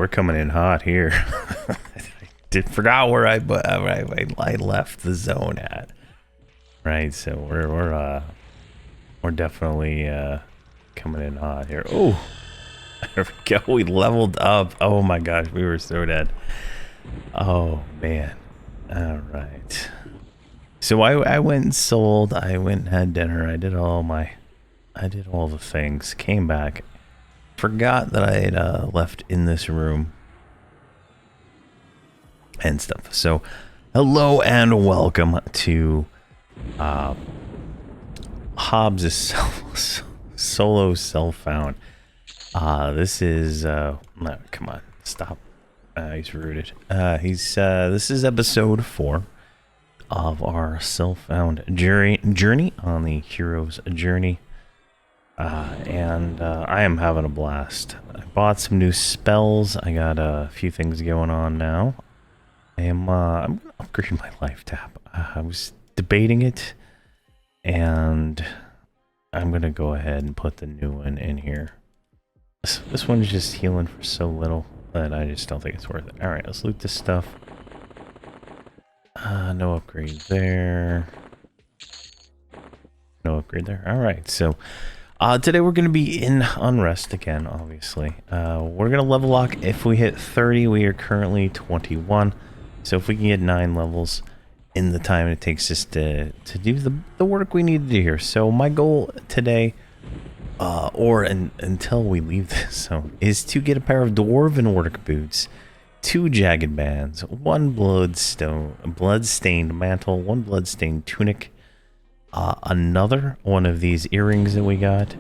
we're coming in hot here. Forgot where I left the zone at. Right, so we're definitely coming in hot here. Oh, there we go. We leveled up. Oh my gosh, we were so dead. Oh man. All right. So I went and sold. I went and had dinner. I did all the things. Came back. Forgot that I had left in this room and stuff. So, hello and welcome to Hobz' solo self-found. This is no, come on, stop. He's rooted. This is episode 4 of our self-found journey on the hero's journey. And I am having a blast. I bought some new spells. I got a few things going on now. I'm gonna upgrade my life tap. I was debating it, and I'm gonna go ahead and put the new one in here. This one's just healing for so little that I just don't think it's worth it. All right, let's loot this stuff. No upgrade there. No upgrade there. All right, so today we're going to be in Unrest again, obviously. We're going to level lock if we hit 30. We are currently 21. So if we can get 9 levels in the time it takes us to do the work we need to do here. So my goal today, until we leave this zone, is to get a pair of dwarven work boots, 2 jagged bands, 1 bloodstained mantle, 1 bloodstained tunic, another one of these earrings that we got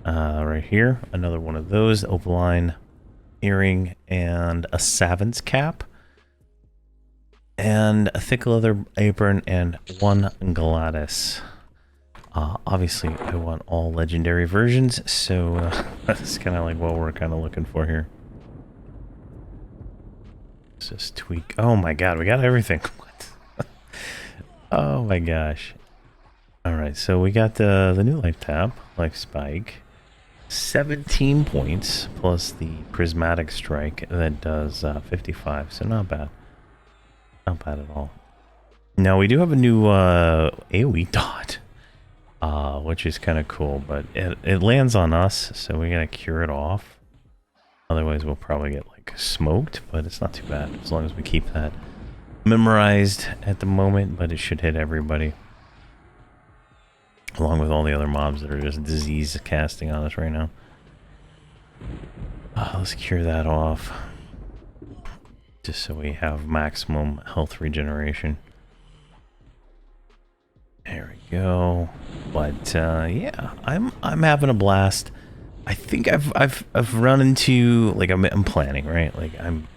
right here, another one of those opaline earring, and a savant's cap, and a thick leather apron, and 1 Gladys. Obviously I want all legendary versions, so that's kind of like what we're kind of looking for here. Let's just tweak. Oh my god, we got everything. What? Oh my gosh. Alright, so we got the new life tap, life spike, 17 points, plus the prismatic strike that does 55, so not bad. Not bad at all. Now, we do have a new AoE dot, which is kind of cool, but it lands on us, so we gotta cure it off. Otherwise, we'll probably get, like, smoked, but it's not too bad, as long as we keep that memorized at the moment, but it should hit everybody. Along with all the other mobs that are just disease casting on us right now. Let's cure that off. Just so we have maximum health regeneration. There we go. But yeah, I'm having a blast. I think I've run into, like, I'm planning, right? Like, I'm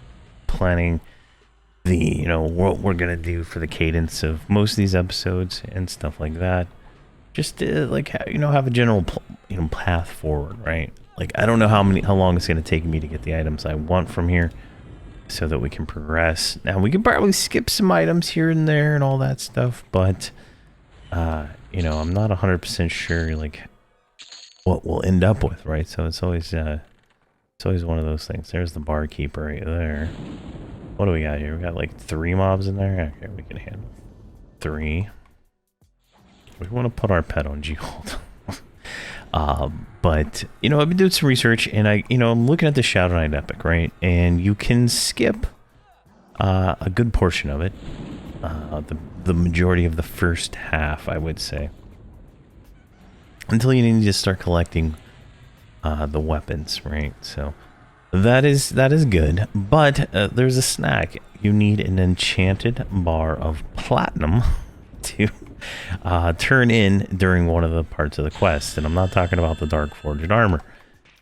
planning the, what we're gonna do for the cadence of most of these episodes and stuff like that. Just to, like, have a general, path forward, right? Like, I don't know how long it's going to take me to get the items I want from here so that we can progress. Now, we can probably skip some items here and there and all that stuff, but, I'm not 100% sure, like, what we'll end up with, right? So it's always one of those things. There's the barkeeper right there. What do we got here? We got, like, 3 mobs in there? Okay, we can handle 3. We want to put our pet on G-Hold. But, I've been doing some research, and I'm looking at the Shadow Knight Epic, right? And you can skip a good portion of it. The majority of the first half, I would say. Until you need to start collecting the weapons, right? So that is good. But there's a snag. You need an enchanted bar of platinum to turn in during one of the parts of the quest, and I'm not talking about the dark forged armor.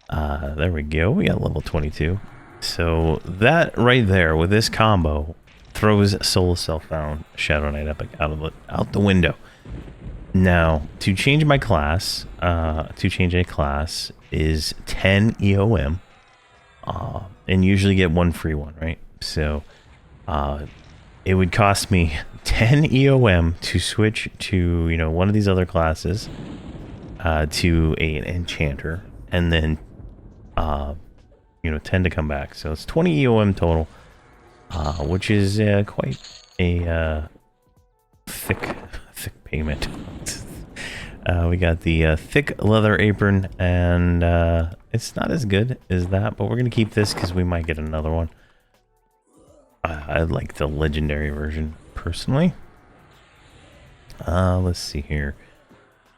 There we go, we got level 22. So that right there with this combo throws Solo Self-Found Shadow Knight Epic out the window. Now, to change my class, to change a class is 10 EOM, and usually get 1 free one, right? So it would cost me 10 EOM to switch to, one of these other classes, to an enchanter, and then tend to come back. So it's 20 EOM total, which is quite a thick payment. We got the thick leather apron, and it's not as good as that, but we're gonna keep this because we might get another one. I like the legendary version personally. Let's see here.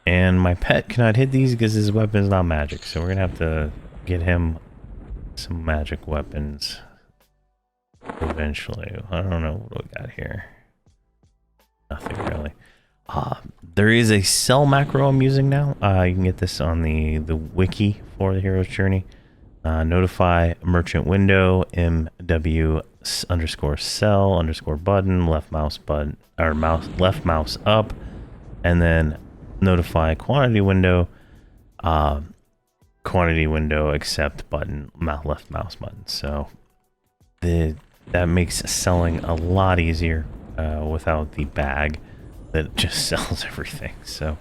And my pet cannot hit these because his weapon is not magic, so we're gonna have to get him some magic weapons eventually. I don't know what we got here. Nothing really. There is a sell macro I'm using now. You can get this on the wiki for the hero's journey. Notify merchant window mw _ sell _ button, left mouse button, or left mouse up, and then notify quantity window accept button, left mouse button. So that makes selling a lot easier without the bag that just sells everything. So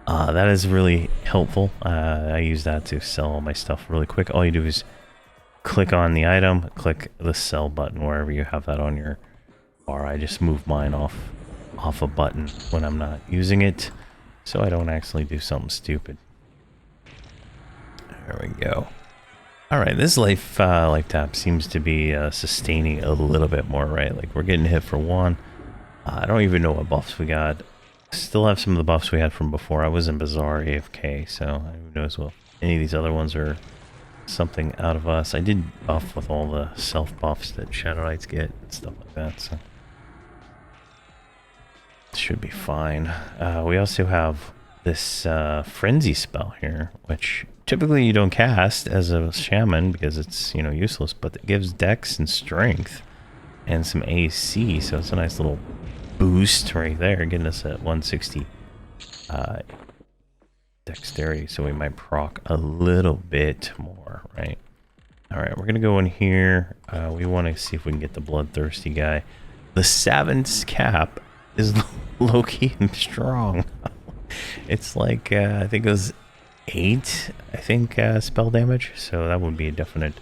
that is really helpful. I use that to sell all my stuff really quick. All you do is click on the item, click the sell button wherever you have that on your bar. I just move mine off a button when I'm not using it, so I don't actually do something stupid. There we go. All right, this life tap seems to be sustaining a little bit more, right? Like we're getting hit for 1. I don't even know what buffs we got. Still have some of the buffs we had from before. I was in Bazaar AFK, so who knows what any of these other ones are something out of us. I did buff with all the self buffs that Shadow Knights get and stuff like that, so it should be fine. We also have this frenzy spell here, which typically you don't cast as a shaman because it's useless, but it gives dex and strength and some AC, so it's a nice little boost right there, getting us at 160 dexterity, so we might proc a little bit more, right? All right, we're gonna go in here. We want to see if we can get the bloodthirsty guy. The Savant's cap is low-key and strong. It's like I think it was 8 spell damage, so that would be a definite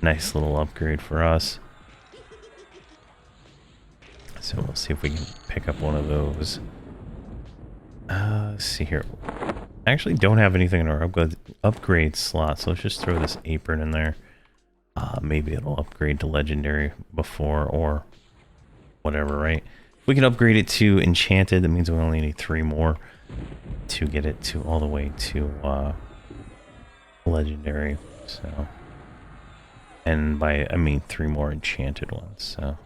nice little upgrade for us. So we'll see if we can pick up one of those. Let's see here. I actually don't have anything in our upgrade slot, so let's just throw this apron in there. Maybe it'll upgrade to legendary before or whatever, right? If we can upgrade it to enchanted, that means we only need 3 more to get it to all the way to legendary. So, and by I mean 3 more enchanted ones. So.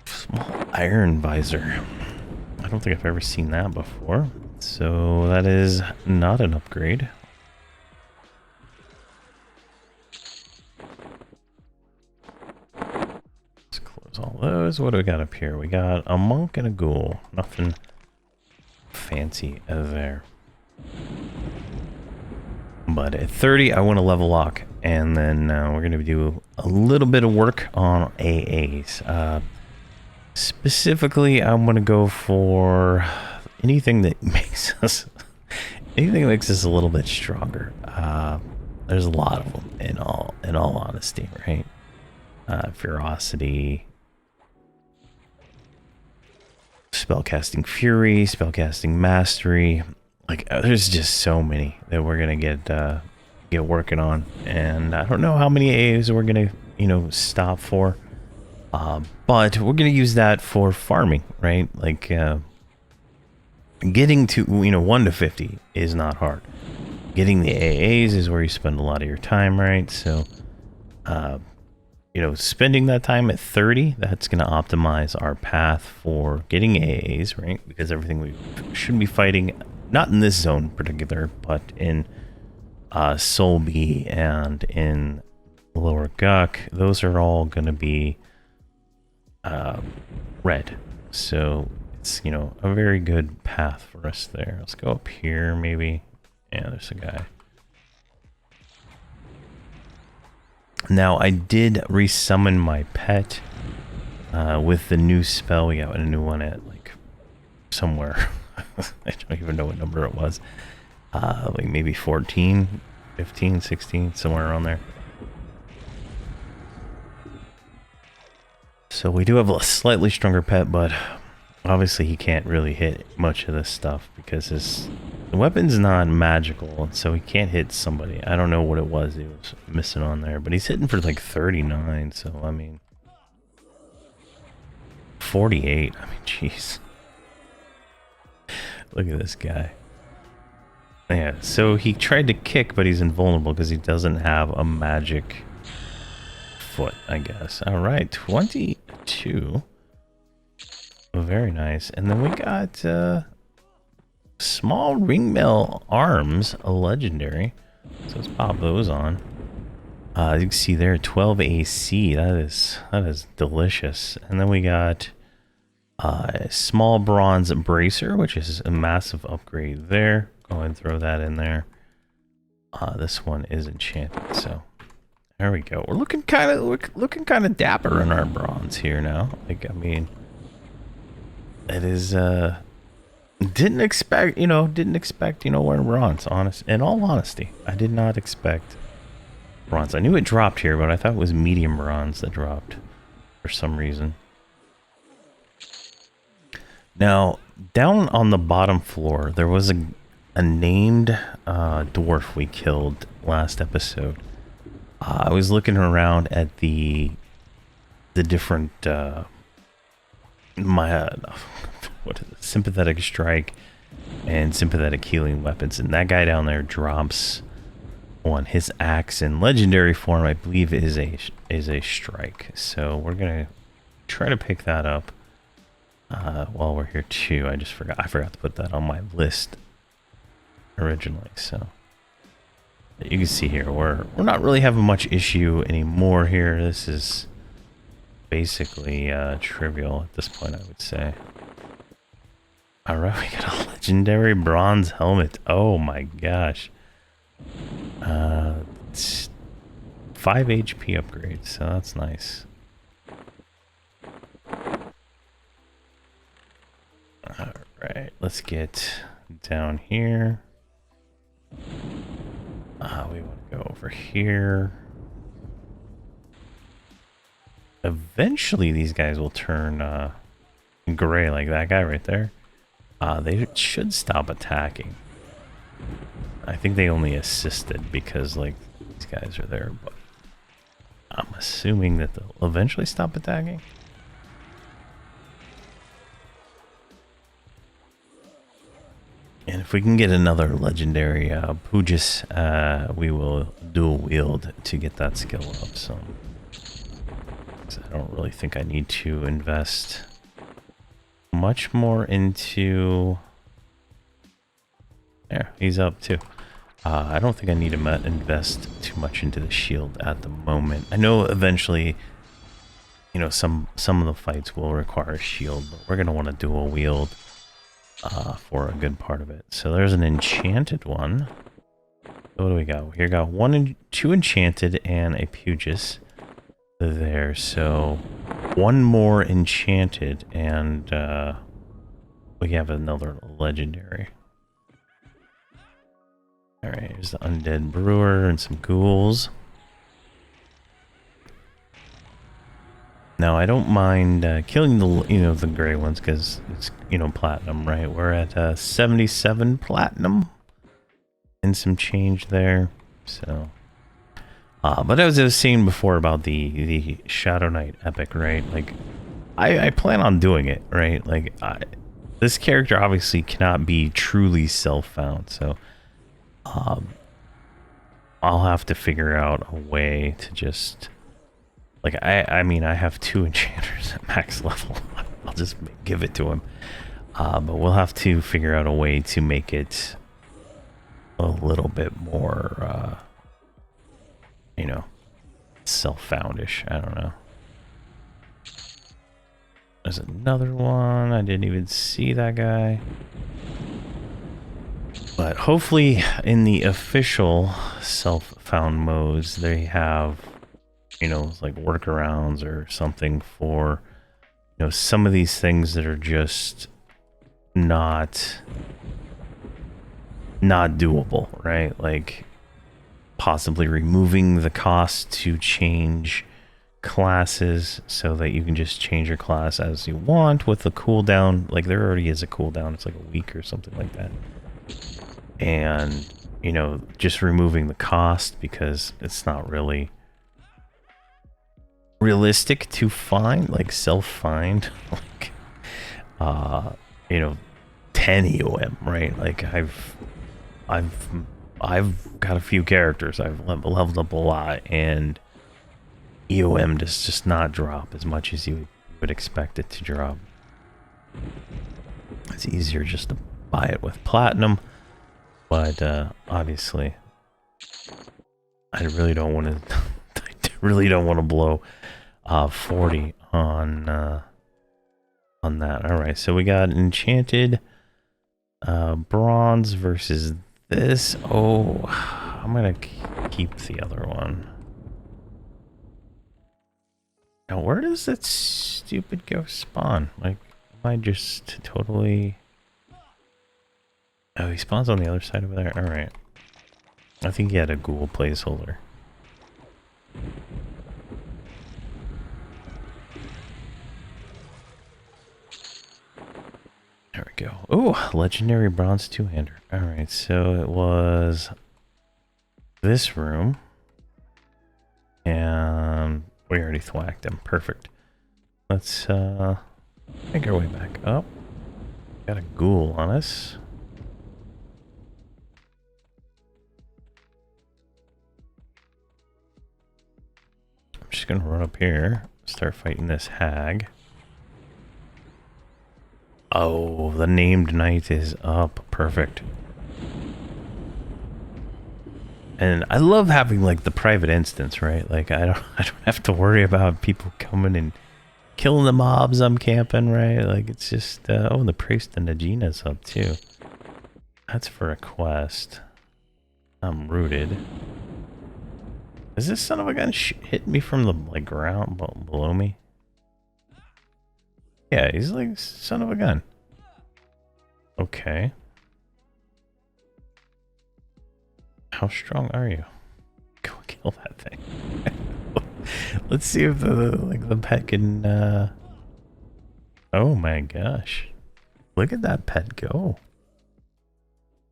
Small iron visor. I don't think I've ever seen that before. So that is not an upgrade. Let's close all those. What do we got up here? We got a monk and a ghoul. Nothing fancy there. But at 30, I want to level lock. And then we're going to do a little bit of work on AAs. Specifically, I'm gonna go for anything that makes us a little bit stronger. There's a lot of them in all honesty, right? Ferocity, spellcasting fury, spellcasting mastery. Like there's just so many that we're gonna get working on, and I don't know how many AAs we're gonna stop for. But we're going to use that for farming, right? Like, getting to, 1 to 50 is not hard. Getting the AAs is where you spend a lot of your time, right? So, spending that time at 30, that's going to optimize our path for getting AAs, right? Because everything we should be fighting, not in this zone in particular, but in Soul B and in Lower Guk, those are all going to be red, so it's a very good path for us there. Let's go up here maybe. Yeah, there's a guy. Now I did resummon my pet with the new spell. We got a new one at like somewhere I don't even know what number it was. Like maybe 14, 15, 16, somewhere around there. So we do have a slightly stronger pet, but obviously he can't really hit much of this stuff because his weapon's not magical, so he can't hit somebody. I don't know what it was he was missing on there, but he's hitting for like 39, so I mean 48. I mean, jeez. Look at this guy. Yeah, so he tried to kick, but he's invulnerable because he doesn't have a magic foot, I guess. All right, 22. Very nice. And then we got small ringmail arms, a legendary. So let's pop those on. You can see there, 12 AC. That is delicious. And then we got a small bronze bracer, which is a massive upgrade there. Go ahead and throw that in there. This one is enchanted, so there we go. We're looking kind of dapper in our bronze here now. Like, I mean, it is didn't expect wearing bronze. In all honesty, I did not expect bronze. I knew it dropped here, but I thought it was medium bronze that dropped for some reason. Now, down on the bottom floor, there was a named dwarf we killed last episode. I was looking around at the different what is it? Sympathetic strike and sympathetic healing weapons, and that guy down there drops on his axe in legendary form. I believe is a strike. So we're gonna try to pick that up while we're here too. I forgot to put that on my list originally. So you can see here we're not really having much issue anymore here. This is basically trivial at this point, I would say. All right, we got a legendary bronze helmet. Oh my gosh. It's 5 HP upgrade, so that's nice. All right, let's get down here. We want to go over here. Eventually, these guys will turn gray, like that guy right there. They should stop attacking. I think they only assisted because, like, these guys are there, but I'm assuming that they'll eventually stop attacking. And if we can get another legendary Pugis, we will dual wield to get that skill up. So I don't really think I need to invest much more into... There, he's up too. I don't think I need to invest too much into the shield at the moment. I know eventually, you know, some of the fights will require a shield, but we're going to want to dual wield for a good part of it. So there's an enchanted one. What do we got? We got 1 and 2 enchanted and a Pugis there. So 1 more enchanted and we have another legendary. Alright, here's the undead brewer and some ghouls. Now I don't mind killing the gray ones because it's platinum, right? We're at 77 platinum and some change there. So, but as I was saying before about the Shadow Knight epic, right? Like, I plan on doing it, right? Like, this character obviously cannot be truly self-found, so I'll have to figure out a way to just, like, I mean, I have 2 enchanters at max level. I'll just give it to him. But we'll have to figure out a way to make it a little bit more, self-foundish. I don't know. There's another one. I didn't even see that guy. But hopefully in the official self-found modes, they have, like workarounds or something for, some of these things that are just not doable, right? Like possibly removing the cost to change classes so that you can just change your class as you want with a cooldown. Like there already is a cooldown. It's like a week or something like that. And, you know, just removing the cost because it's not really realistic to find, like self-find, like, you know, 10 EOM, right? Like I've got a few characters. I've leveled up a lot, and EOM does just not drop as much as you would expect it to drop. It's easier just to buy it with platinum, but obviously, I really don't want to. I really don't want to blow 40 on that. All right, so we got enchanted bronze versus this. Oh, I'm gonna keep the other one. Now, where does that stupid ghost spawn? Like, am I just totally... Oh, he spawns on the other side over there? Alright. I think he had a ghoul placeholder. There we go. Oh, legendary bronze two-hander. Alright, so it was this room. And we already thwacked him. Perfect. Let's make our way back up. Got a ghoul on us. I'm just gonna run up here, start fighting this hag. Oh, the named knight is up. Perfect. And I love having like the private instance, right? Like I don't have to worry about people coming and killing the mobs I'm camping, right? Like it's just oh, the priest and Najina's up too. That's for a quest. I'm rooted. Is this son of a gun hit me from the like ground below me? Yeah, he's like son of a gun. Okay. How strong are you? Go kill that thing. Let's see if the pet can Oh my gosh. Look at that pet go.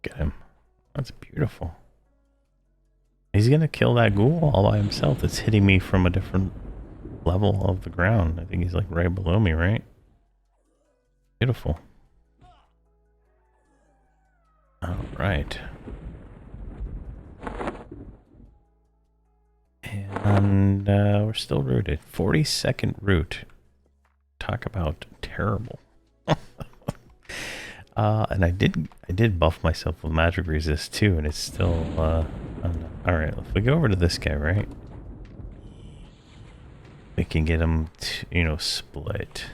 Look at him. That's beautiful. He's gonna kill that ghoul all by himself. It's hitting me from a different level of the ground. I think he's like right below me, right? Beautiful. Alright. And we're still rooted. 42nd root. Talk about terrible. And I did buff myself with magic resist too, and it's still alright, if we go over to this guy, right? We can get him to, you know, split.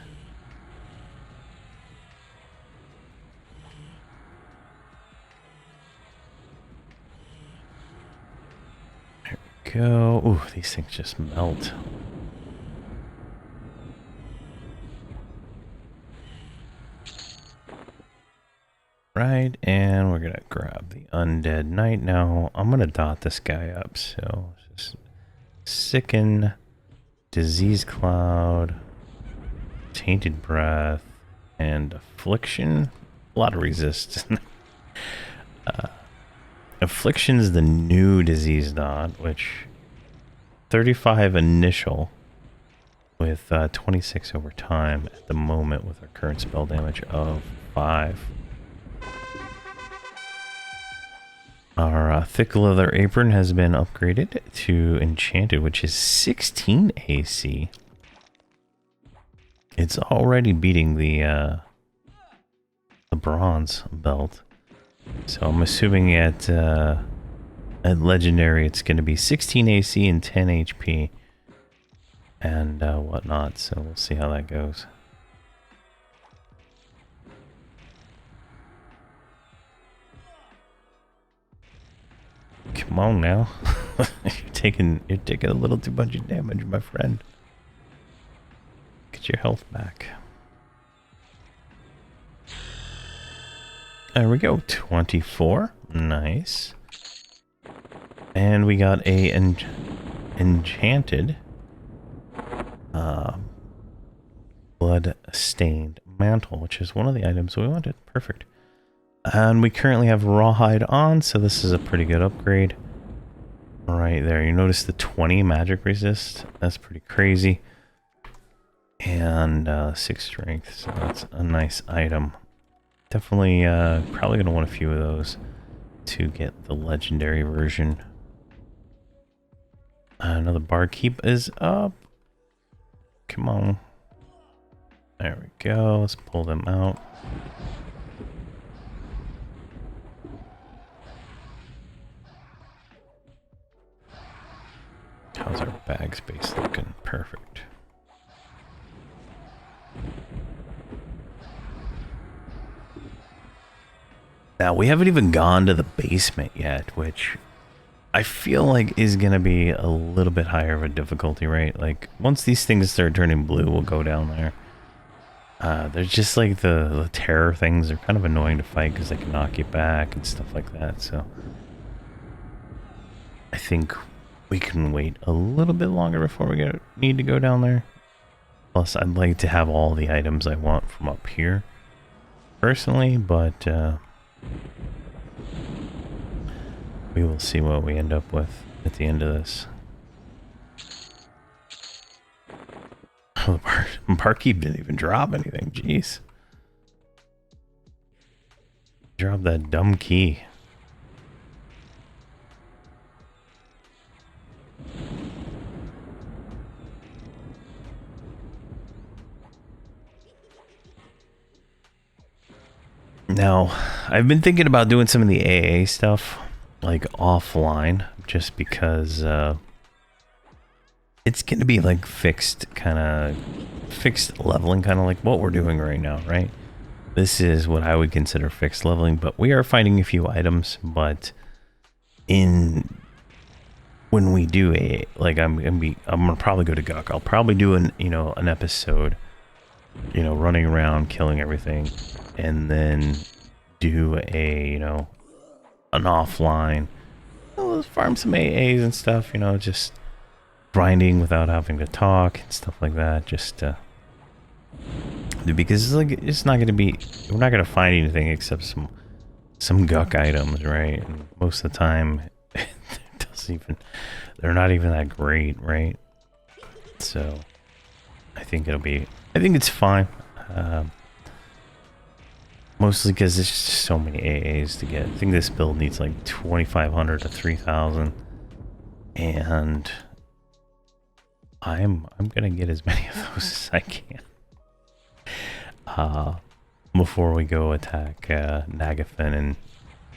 There we go. Ooh, these things just melt. Right, and we're gonna grab the undead knight now. I'm gonna dot this guy up, so just sicken, disease cloud, tainted breath, and affliction. A lot of resist. Affliction is the new disease dot, which 35 initial with 26 over time at the moment with our current spell damage of 5. Our thick leather apron has been upgraded to enchanted, which is 16 AC. It's already beating the bronze belt. So I'm assuming at legendary it's going to be 16 AC and 10 HP and whatnot. So we'll see how that goes. Come on now. you're taking a little too much damage, my friend. Get your health back. There we go, 24. Nice. And we got a enchanted blood-stained mantle, which is one of the items we wanted. Perfect. And we currently have rawhide on, so this is a pretty good upgrade. Right there, you notice the 20 magic resist. That's pretty crazy. And 6 strength, so that's a nice item. Definitely, probably gonna want a few of those to get the legendary version. Another barkeep is up. Come on. There we go. Let's pull them out. How's our bag space looking? Perfect. Now, we haven't even gone to the basement yet, which I feel like is going to be a little bit higher of a difficulty, right? Like, once these things start turning blue, we'll go down there. They're just like the terror things. They're kind of annoying to fight because they can knock you back and stuff like that. So I think we can wait a little bit longer before we need to go down there. Plus, I'd like to have all the items I want from up here, personally, but we will see what we end up with at the end of this. Oh, the barkeep didn't even drop anything. Jeez. Drop that dumb key. Now, I've been thinking about doing some of the AA stuff, like offline, just because it's going to be like fixed leveling, kind of like what we're doing right now, right? This is what I would consider fixed leveling, but we are finding a few items, but when we do a, like, I'm gonna probably go to Guk. I'll probably do an episode, running around, killing everything, and then do a, an offline, let's farm some AAs and stuff, just grinding without having to talk and stuff like that, just because it's like, it's not gonna be, we're not gonna find anything except some Guk items, right? And most of the time they're not even that great, right? So I think it's fine, mostly because there's just so many AAs to get. I think this build needs like 2,500 to 3,000, and I'm gonna get as many of those as I can before we go attack Nagafen and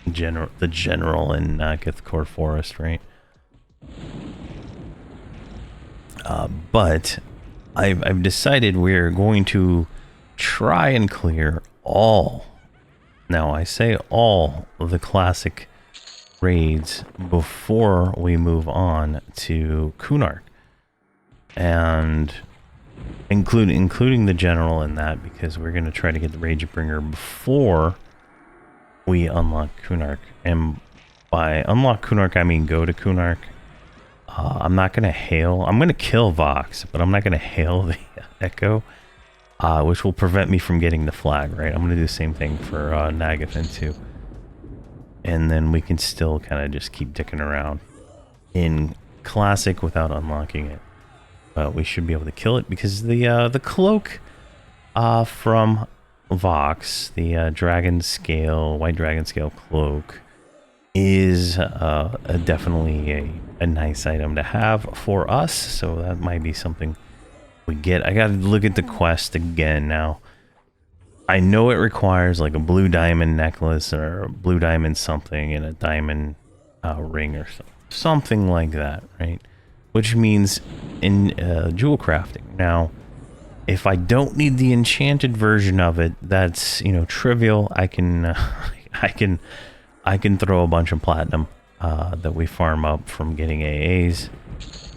the general in Githcore Forest, right? But I've decided we're going to try and clear all. Now I say all of the classic raids before we move on to Kunark, and including the general in that, because we're going to try to get the Ragebringer before we unlock Kunark. And by unlock Kunark, I mean go to Kunark. I'm not going to hail. I'm going to kill Vox, but I'm not going to hail the Echo, which will prevent me from getting the flag, right? I'm going to do the same thing for Nagafen too. And then we can still kind of just keep dicking around in Classic without unlocking it. But we should be able to kill it because the cloak from Vox, the dragon scale, white dragon scale cloak, is definitely a nice item to have for us. So that might be something we get. I gotta look at the quest again now. I know it requires like a blue diamond necklace or a blue diamond something and a diamond ring or something like that, right? Which means in jewel crafting. Now, if I don't need the enchanted version of it, that's trivial. I can I can throw a bunch of platinum that we farm up from getting AAs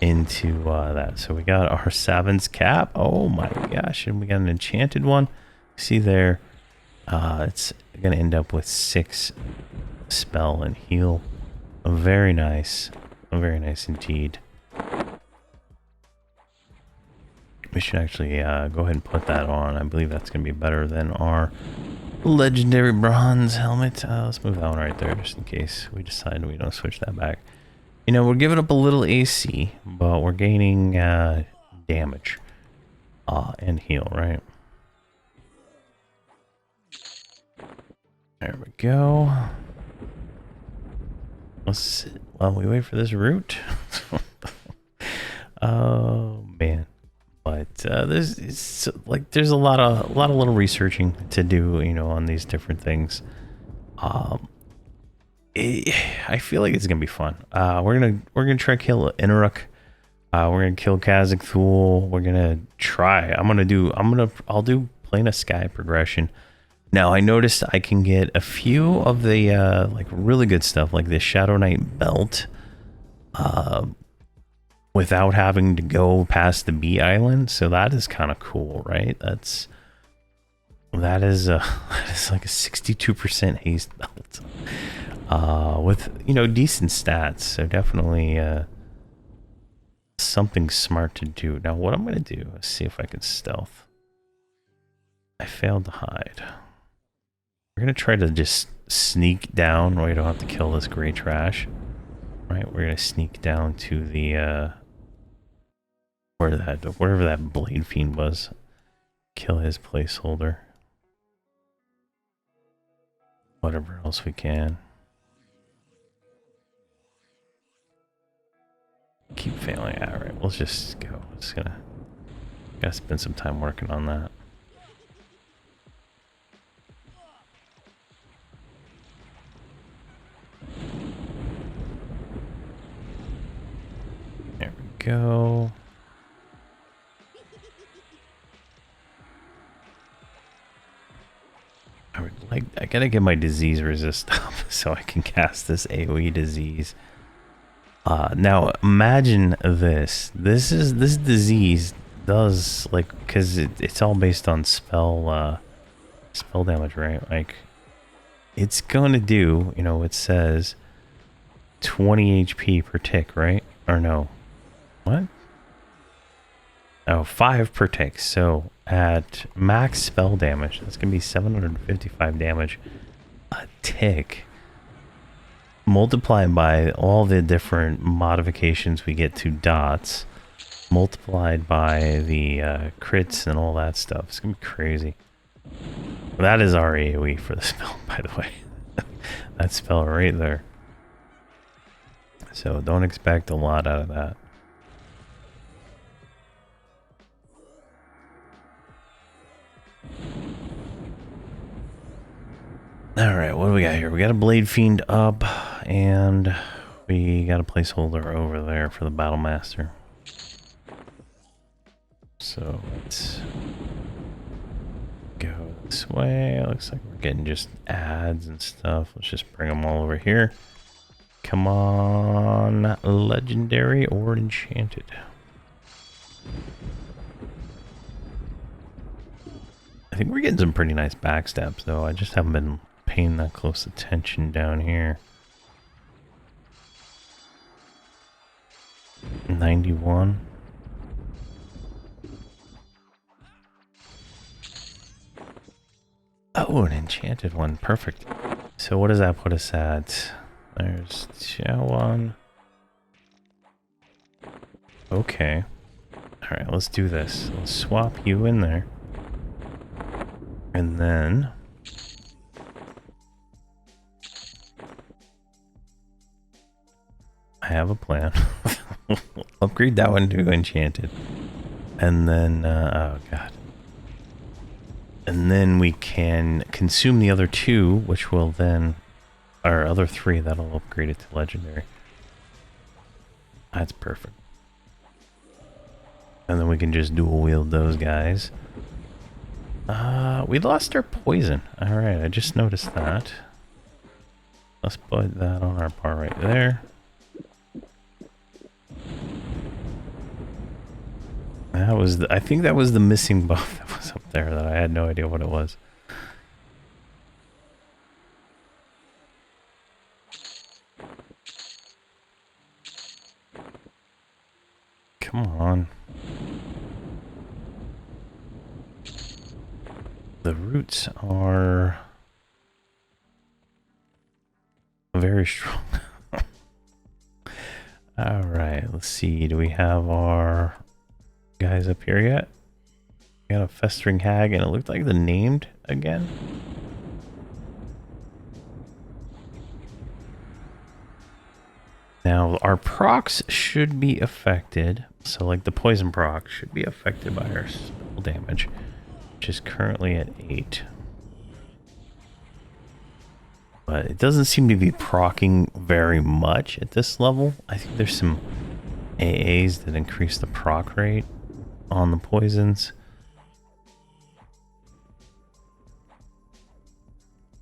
into that. So we got our Savant's cap. Oh my gosh, and we got an enchanted one. See there, It's gonna end up with 6 spell and heal. Very nice. Very nice indeed. We should actually go ahead and put that on. I believe that's going to be better than our legendary bronze helmet. Let's move that one right there just in case we decide we don't switch that back. You know, we're giving up a little AC, but we're gaining damage and heal, right? There we go. Let's while we wait for this route. Oh man. But there's a lot of little researching to do, you know, on these different things. I feel like it's gonna be fun. We're gonna try to kill Inaruk. We're gonna kill Kazakh Thule. We're gonna try. I'll do Plane of Sky progression. Now I noticed I can get a few of the like really good stuff, like the Shadow Knight belt. Without having to go past the Bee Island, so that is kind of cool, right? That is like a 62% haste belt, with, you know, decent stats. So definitely something smart to do. Now what I'm gonna do is see if I can stealth. I failed to hide. We're gonna try to just sneak down. We don't have to kill this gray trash, right? We're gonna sneak down to the wherever that Blade Fiend was. Kill his placeholder. Whatever else we can. Keep failing. Alright, let's just go. Just gotta spend some time working on that. There we go. I gotta get my disease resist up so I can cast this AoE disease. Now imagine this. This disease does, like, because it's all based on spell damage, right? Like, it's going to do, you know, it says 20 HP per tick, right? Or no, what? Oh, 5 per tick. So at max spell damage, that's gonna be 755 damage a tick, multiplied by all the different modifications we get to dots, multiplied by the crits and all that stuff. It's gonna be crazy. That is our AoE for the spell, by the way. That spell right there. So don't expect a lot out of that. Alright, what do we got here? We got a Blade Fiend up, and we got a placeholder over there for the Battle Master. So let's go this way. Looks like we're getting just ads and stuff. Let's just bring them all over here. Come on, legendary or enchanted. I think we're getting some pretty nice backstabs, though. I just haven't been paying that close attention down here. 91. Oh, an enchanted one. Perfect. So what does that put us at? There's Chawan. Okay. Alright, let's do this. Let's swap you in there. And then I have a plan. Upgrade that one to enchanted. And then, oh god. And then we can consume the other 2, which will then, our other 3, that'll upgrade it to legendary. That's perfect. And then we can just dual wield those guys. We lost our poison. Alright, I just noticed that. Let's put that on our bar right there. That was I think that was the missing buff that was up there that I had no idea what it was. Come on. The roots are very strong. Alright, let's see. Do we have our guys up here yet? We got a festering hag, and it looked like the named again. Now, our procs should be affected. So, like, the poison proc should be affected by our spell damage, which is currently at 8. But it doesn't seem to be proccing very much at this level. I think there's some AAs that increase the proc rate on the poisons.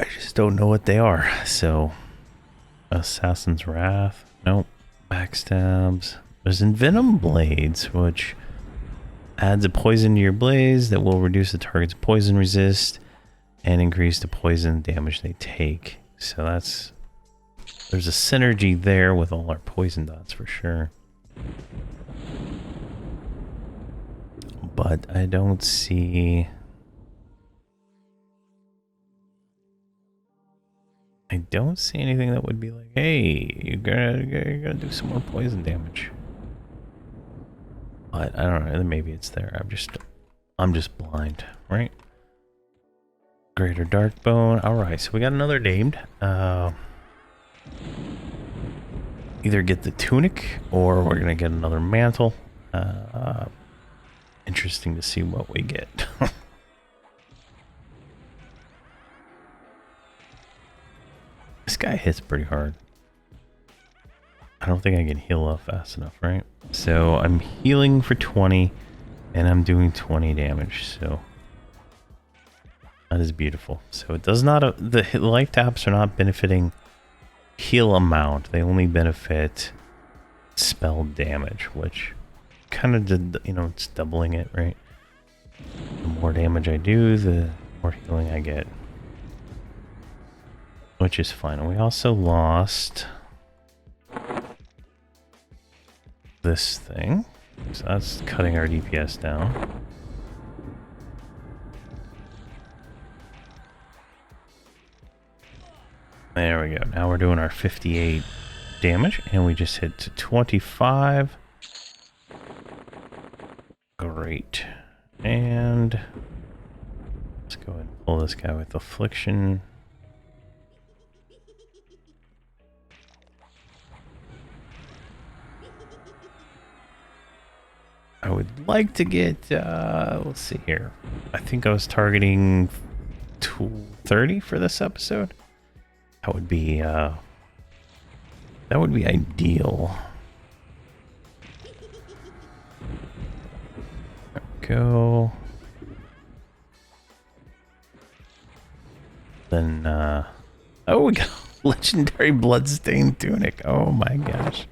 I just don't know what they are. So, Assassin's Wrath. Nope. Backstabs. There's Envenom Blades, which adds a poison to your blaze that will reduce the target's poison resist and increase the poison damage they take. So there's a synergy there with all our poison dots for sure. But I don't see... anything that would be like, hey, you're gonna do some more poison damage. But I don't know, maybe it's there. I'm just blind, right? Greater Darkbone. Alright, so we got another named. Either get the tunic or we're gonna get another mantle. Interesting to see what we get. This guy hits pretty hard. I don't think I can heal up fast enough, right? So I'm healing for 20 and I'm doing 20 damage, so that is beautiful. So it does not, the life taps are not benefiting heal amount. They only benefit spell damage, which kind of did, you know, it's doubling it, right? The more damage I do, the more healing I get. Which is fine. And we also lost this thing. So that's cutting our DPS down. There we go. Now we're doing our 58 damage, and we just hit to 25. Great. And let's go ahead and pull this guy with Affliction. I would like to get, let's see here. I think I was targeting 230 for this episode. That would be ideal. There we go. Then, oh, we got legendary bloodstained tunic. Oh my gosh.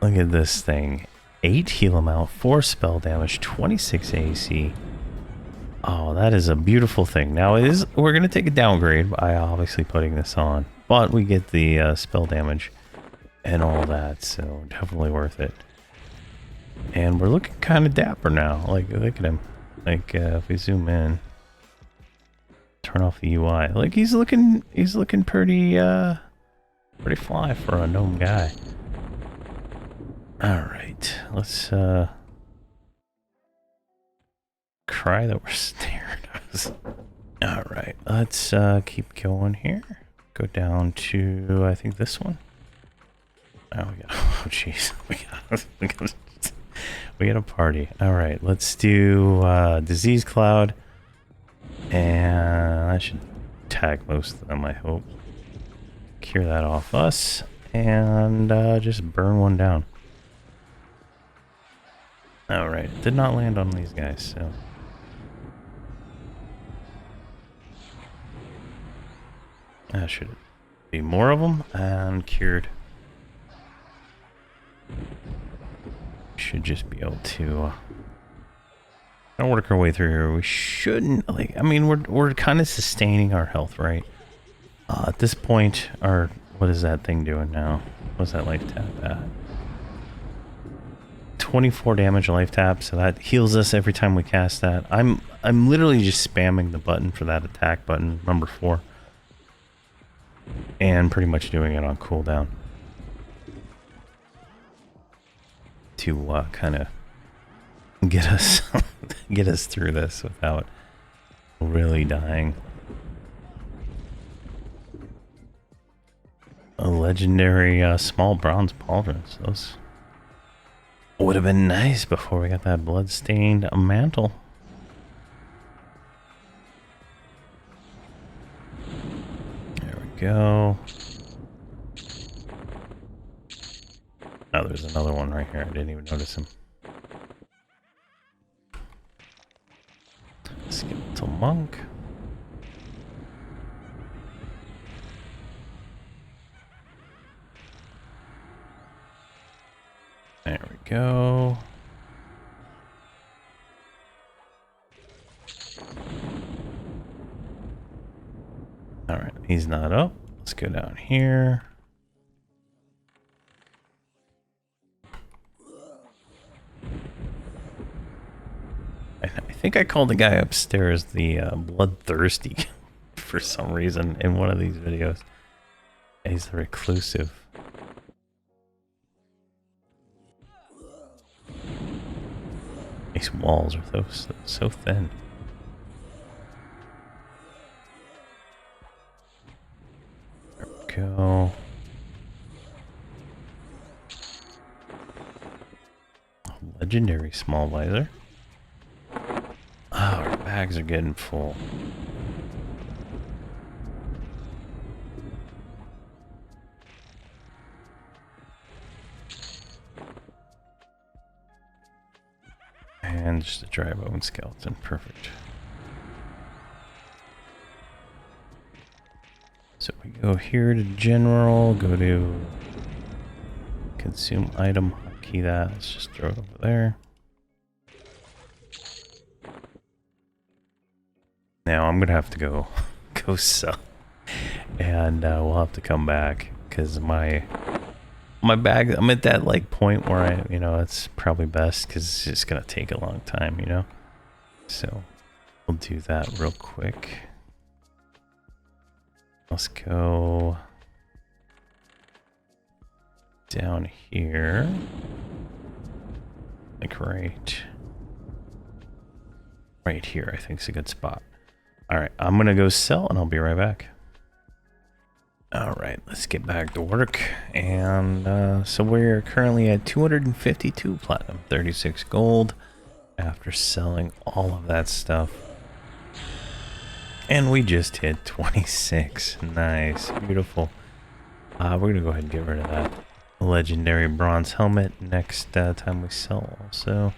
Look at this thing. 8 heal amount, 4 spell damage, 26 AC. Oh, that is a beautiful thing. Now we're going to take a downgrade by obviously putting this on, but we get the spell damage and all that, so definitely worth it. And we're looking kind of dapper now. Like, look at him. Like, if we zoom in, turn off the UI. Like, he's looking pretty fly for a gnome guy. Alright, let's cry that we're stared. Alright, let's keep going here. Go down to, I think, this one. Oh, we got, oh jeez, we got a party. Alright, let's do Disease Cloud. And I should tag most of them, I hope. Cure that off us. And just burn one down. Alright, did not land on these guys, so. Should be more of them, and cured. Should just be able to work our way through here. We shouldn't, like, I mean, we're kind of sustaining our health, right? At this point, what is that thing doing now? What's that life tap at? 24 damage life tap, so that heals us every time we cast that. I'm literally just spamming the button for that attack button, number 4. And pretty much doing it on cooldown. To kind of get us get us through this without really dying. A legendary small bronze pauldrons. Those would have been nice before we got that blood-stained mantle. There we go. Oh, there's another one right here. I didn't even notice him. Skeletal monk. There we go. All right, he's not up. Let's go down here. I think I called the guy upstairs the bloodthirsty for some reason in one of these videos. He's the reclusive. These walls are so thin. There we go. Legendary small visor. Oh, our bags are getting full. And just a dry bone skeleton. Perfect. So we go here to general, go to consume item, key that. Let's just throw it over there. Now I'm gonna have to go sell, and we'll have to come back because my bag. I'm at that like point where it's probably best because it's just gonna take a long time, So we'll do that real quick. Let's go down here, like right here. I think is a good spot. All right, I'm gonna go sell and I'll be right back. All right, let's get back to work. And so we're currently at 252 platinum, 36 gold after selling all of that stuff. And we just hit 26. Nice, beautiful. We're gonna go ahead and get rid of that legendary bronze helmet next time we sell also.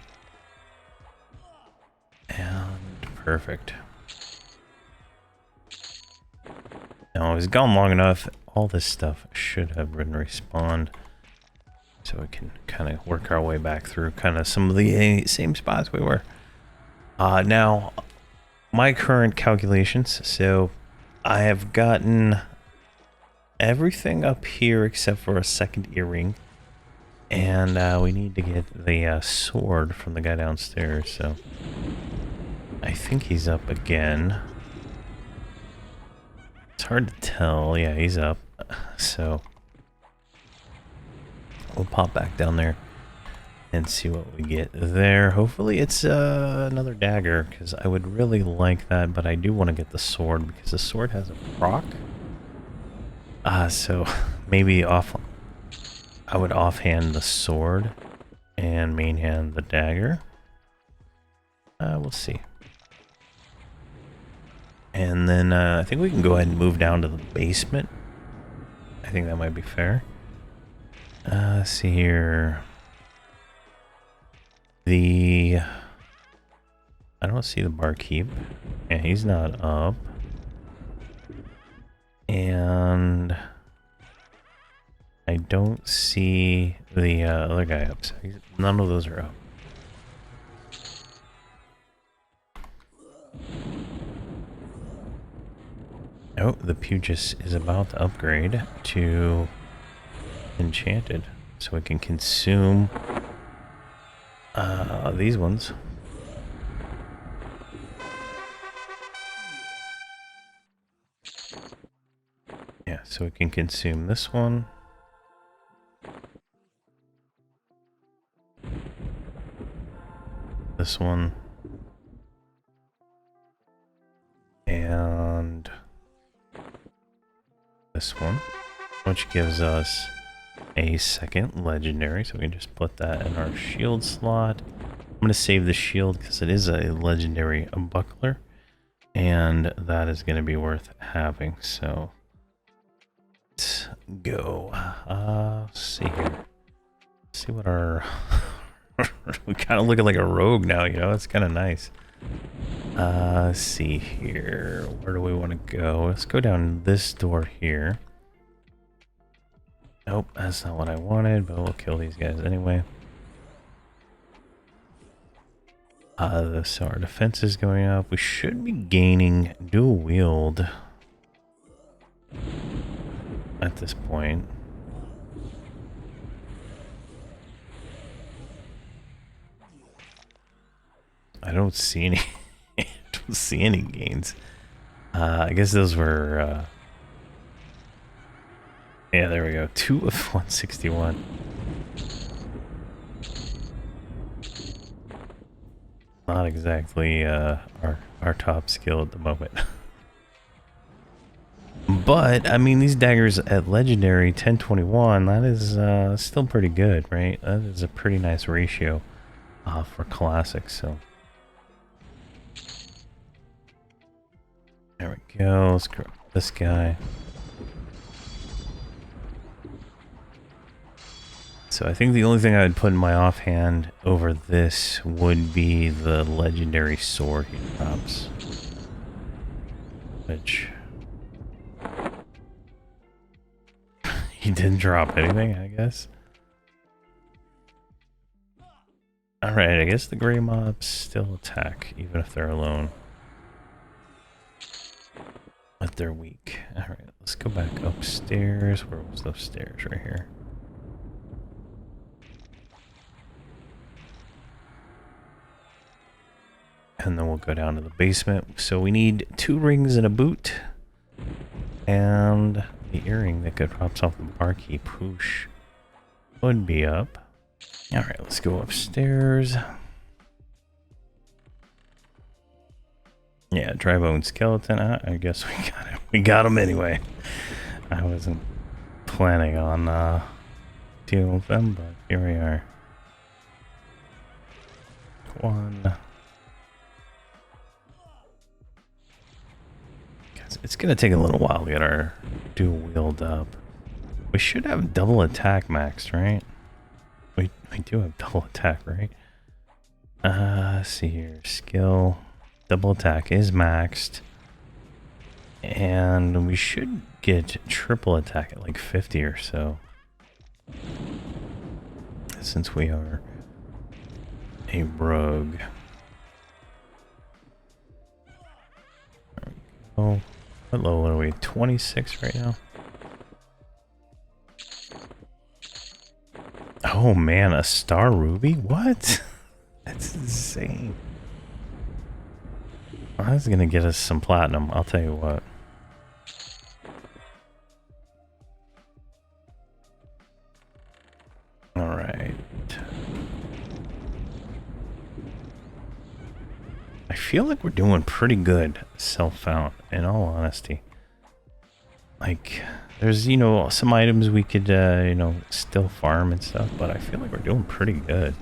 And perfect. Now, it's gone long enough. All this stuff should have been respawned. So we can kind of work our way back through kind of some of the same spots we were. Now, my current calculations. So I have gotten everything up here except for a second earring. And we need to get the sword from the guy downstairs. So I think he's up again. It's hard to tell. Yeah, he's up. So we'll pop back down there and see what we get there. Hopefully it's another dagger, because I would really like that, but I do want to get the sword because the sword has a proc. So maybe I would offhand the sword and mainhand the dagger. We'll see. And then I think we can go ahead and move down to the basement. I think that might be fair. Let's see here. I don't see the barkeep. Yeah, he's not up. And I don't see the other guy up. So none of those are up. Oh, the Pugis is about to upgrade to Enchanted, so we can consume These ones. Yeah, so we can consume this one. This one. And this one, which gives us a second legendary, so we can just put that in our shield slot. I'm going to save the shield because it is a legendary buckler, and that is going to be worth having. So let's go. Let's see here. Let's see what our we kind of looking like a rogue now, you know. It's kind of nice. Let's see here. Where do we want to go? Let's go down this door here. Nope, that's not what I wanted, but we'll kill these guys anyway. So our defense is going up. We should be gaining dual wield at this point. I don't see any. I don't see any gains. I guess those were. Yeah, there we go. 2 of 161. Not exactly our top skill at the moment. But I mean, these daggers at legendary 1021, that is still pretty good, right? That is a pretty nice ratio for classics. So there we go. Let's grab this guy. So I think the only thing I would put in my offhand over this would be the legendary sword he drops. Which... he didn't drop anything, I guess. Alright, I guess the gray mobs still attack, even if they're alone. But they're weak. Alright, let's go back upstairs. Where was those stairs? Right here. And then we'll go down to the basement. So we need 2 rings and a boot. And the earring that drops off the barkeep. Whoosh. Would be up. Alright, let's go upstairs. Yeah, dry bone skeleton. I guess we got it. We got him anyway. I wasn't planning on dealing with them, but here we are. 1. It's gonna take a little while to get our dual wield up. We should have double attack maxed, right? We do have double attack, right? Let's see here. Skill. Double attack is maxed. And we should get triple attack at like 50 or so. Since we are a rogue. There we go. What level are we? 26 right now? Oh man, a star ruby? What? That's insane. Well, that's gonna get us some platinum, I'll tell you what. Alright. I feel like we're doing pretty good self-found, in all honesty. Like, there's, you know, some items we could, you know, still farm and stuff, but I feel like we're doing pretty good.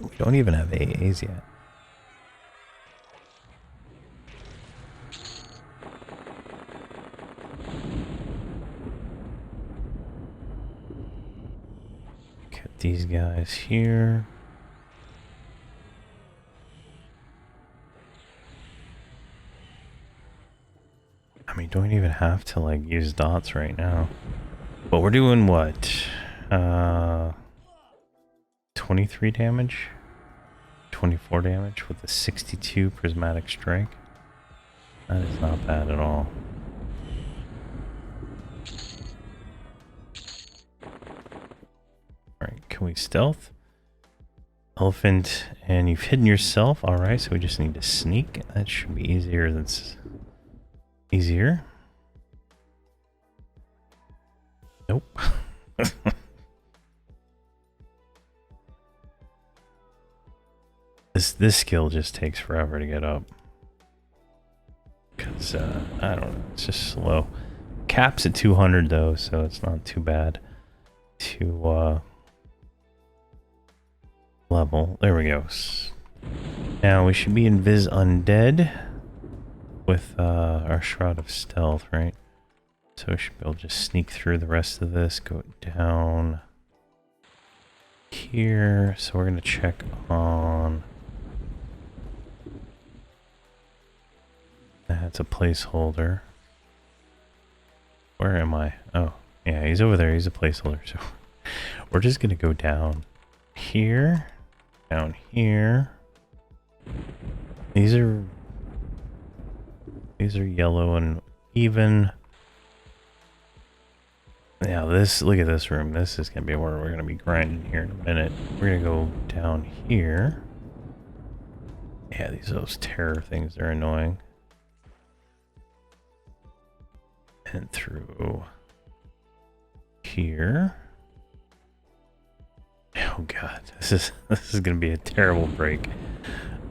We don't even have AAs yet. Get these guys here. I mean, don't even have to like use dots right now. But we're doing what? 23 damage? 24 damage with a 62 prismatic strike. That is not bad at all. Can we stealth? Elephant, and you've hidden yourself. Alright, so we just need to sneak. That should be easier than... easier. Nope. This skill just takes forever to get up. Because, I don't know, it's just slow. Cap's at 200 though, so it's not too bad to, level. There we go. Now we should be in Viz Undead with, our Shroud of Stealth, right? So we should be able to just sneak through the rest of this, go down here. So we're going to check on... That's a placeholder. Where am I? Oh, yeah, he's over there. He's a placeholder. So we're just going to go down here, down here. These are yellow and even. Yeah, look at this room. This is going to be where we're going to be grinding here in a minute. We're going to go down here. Yeah, these are those terror things. They're annoying. And through here. Oh god, this is gonna be a terrible break.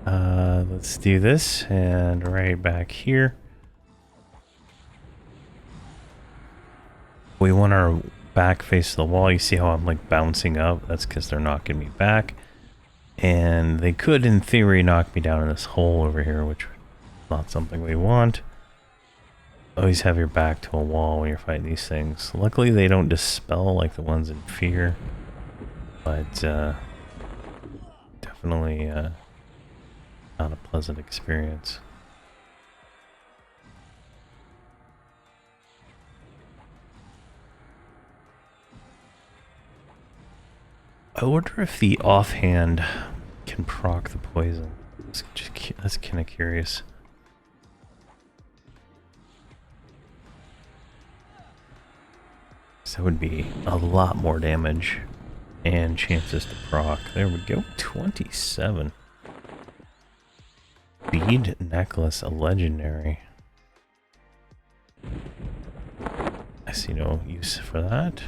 Let's do this, and right back here. We want our back face to the wall. You see how I'm like bouncing up? That's because they're knocking me back. And they could, in theory, knock me down in this hole over here, which is not something we want. Always have your back to a wall when you're fighting these things. Luckily, they don't dispel like the ones in Fear. But, definitely, not a pleasant experience. I wonder if the offhand can proc the poison. That's kind of curious. So that would be a lot more damage and chances to proc. There we go, 27. Bead necklace, a legendary. I see no use for that.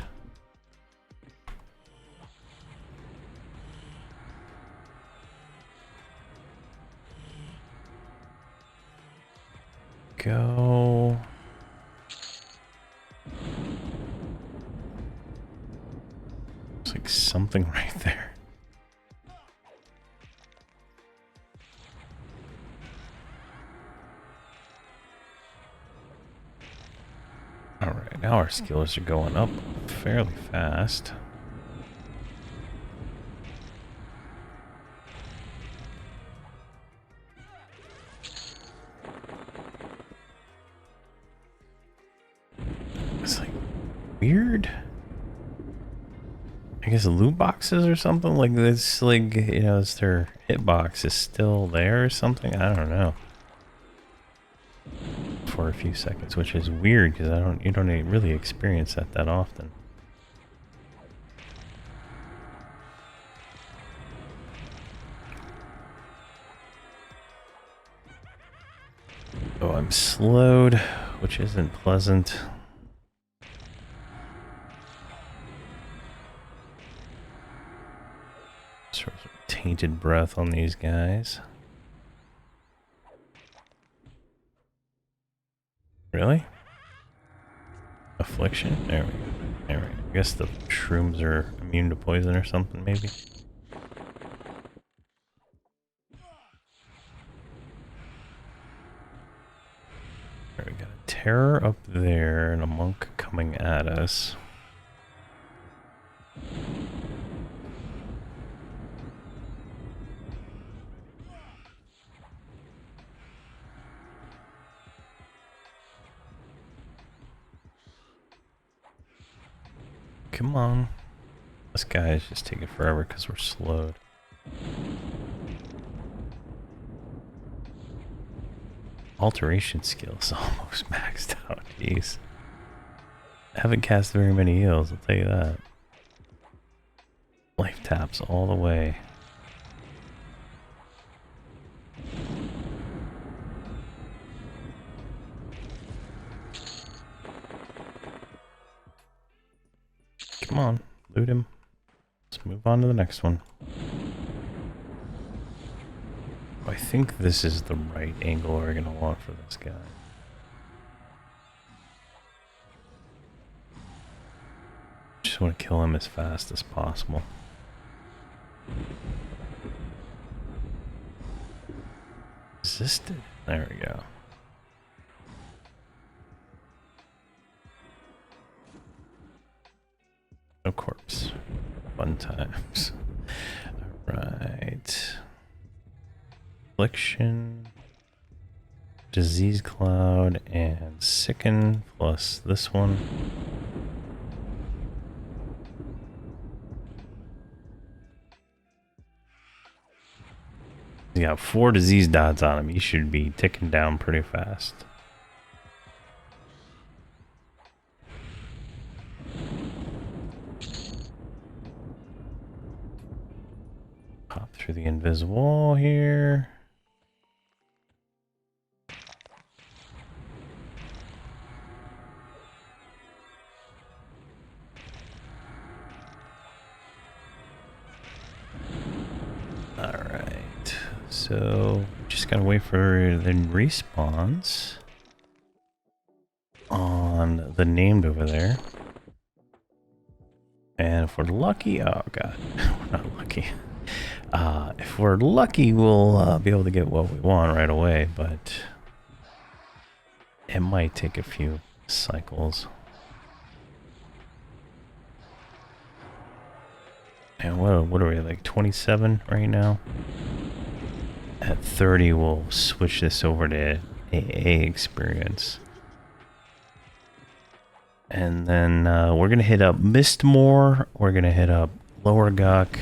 Go. Looks like something right there. Alright, now our skills are going up fairly fast. It's like weird. I guess loot boxes or something like this, like, you know, is their hitbox is still there or something? I don't know. For a few seconds, which is weird because you don't really experience that often. Oh, I'm slowed, which isn't pleasant. Sort of tainted breath on these guys. Really? Affliction? There we go. There we go. I guess the shrooms are immune to poison or something, maybe. There we got a terror up there and a monk coming at us. Come on. This guy is just taking forever because we're slowed. Alteration skills almost maxed out. Jeez. I haven't cast very many heals, I'll tell you that. Life taps all the way. Come on, loot him. Let's move on to the next one. I think this is the right angle we're going to want for this guy. Just want to kill him as fast as possible. Resisted. There we go. No corpse. Fun times. Alright. Affliction. Disease Cloud and Sicken plus this one. He's got 4 disease dots on him. He should be ticking down pretty fast. Pop through the invisible wall here. Alright, so just gotta wait for the respawns on the named over there. And if we're lucky, oh god, we're not lucky. If we're lucky, we'll be able to get what we want right away, but it might take a few cycles. And what are we, like 27 right now? At 30, we'll switch this over to AA experience. And then we're going to hit up Mistmore. We're going to hit up Lower Guk.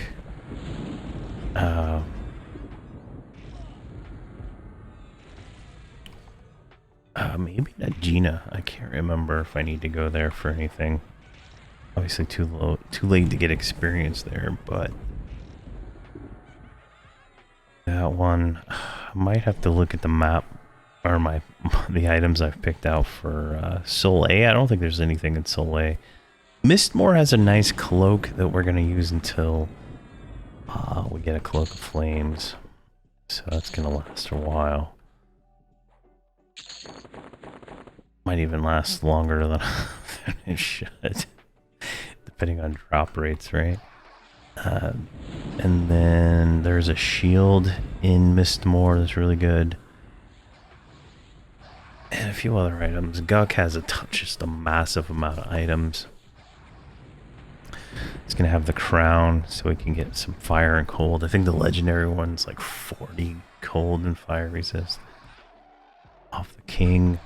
Maybe not Gina. I can't remember if I need to go there for anything. Obviously too late to get experience there, but that one, I might have to look at the map or the items I've picked out for Soleil. I don't think there's anything in Soleil. Mistmore has a nice cloak that we're going to use until we get a Cloak of Flames, so that's going to last a while. Might even last longer than it should, depending on drop rates, right? And then there's a shield in Mistmore that's really good. And a few other items. Guk has just a massive amount of items. It's going to have the crown, so we can get some fire and cold. I think the legendary one's like 40 cold and fire resist. Off the king.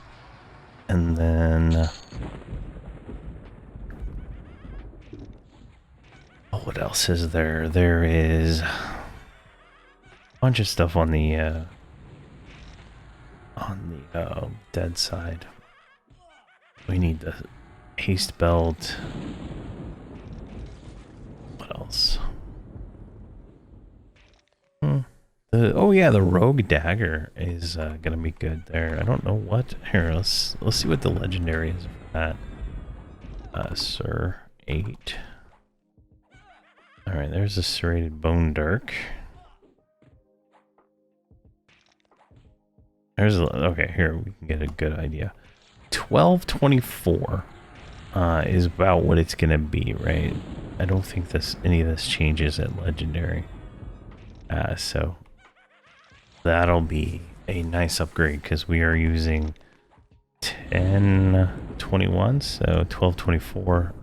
And then... what else is there? There is a bunch of stuff on the dead side. We need the haste belt. What else? Oh yeah, the rogue dagger is gonna be good there. I don't know what. Here, let's see what the legendary is for that. Sir 8. Alright, there's a serrated bone dirk. Okay, here we can get a good idea. 1224 is about what it's gonna be, right? I don't think any of this changes at legendary. So that'll be a nice upgrade because we are using 1021, so 1224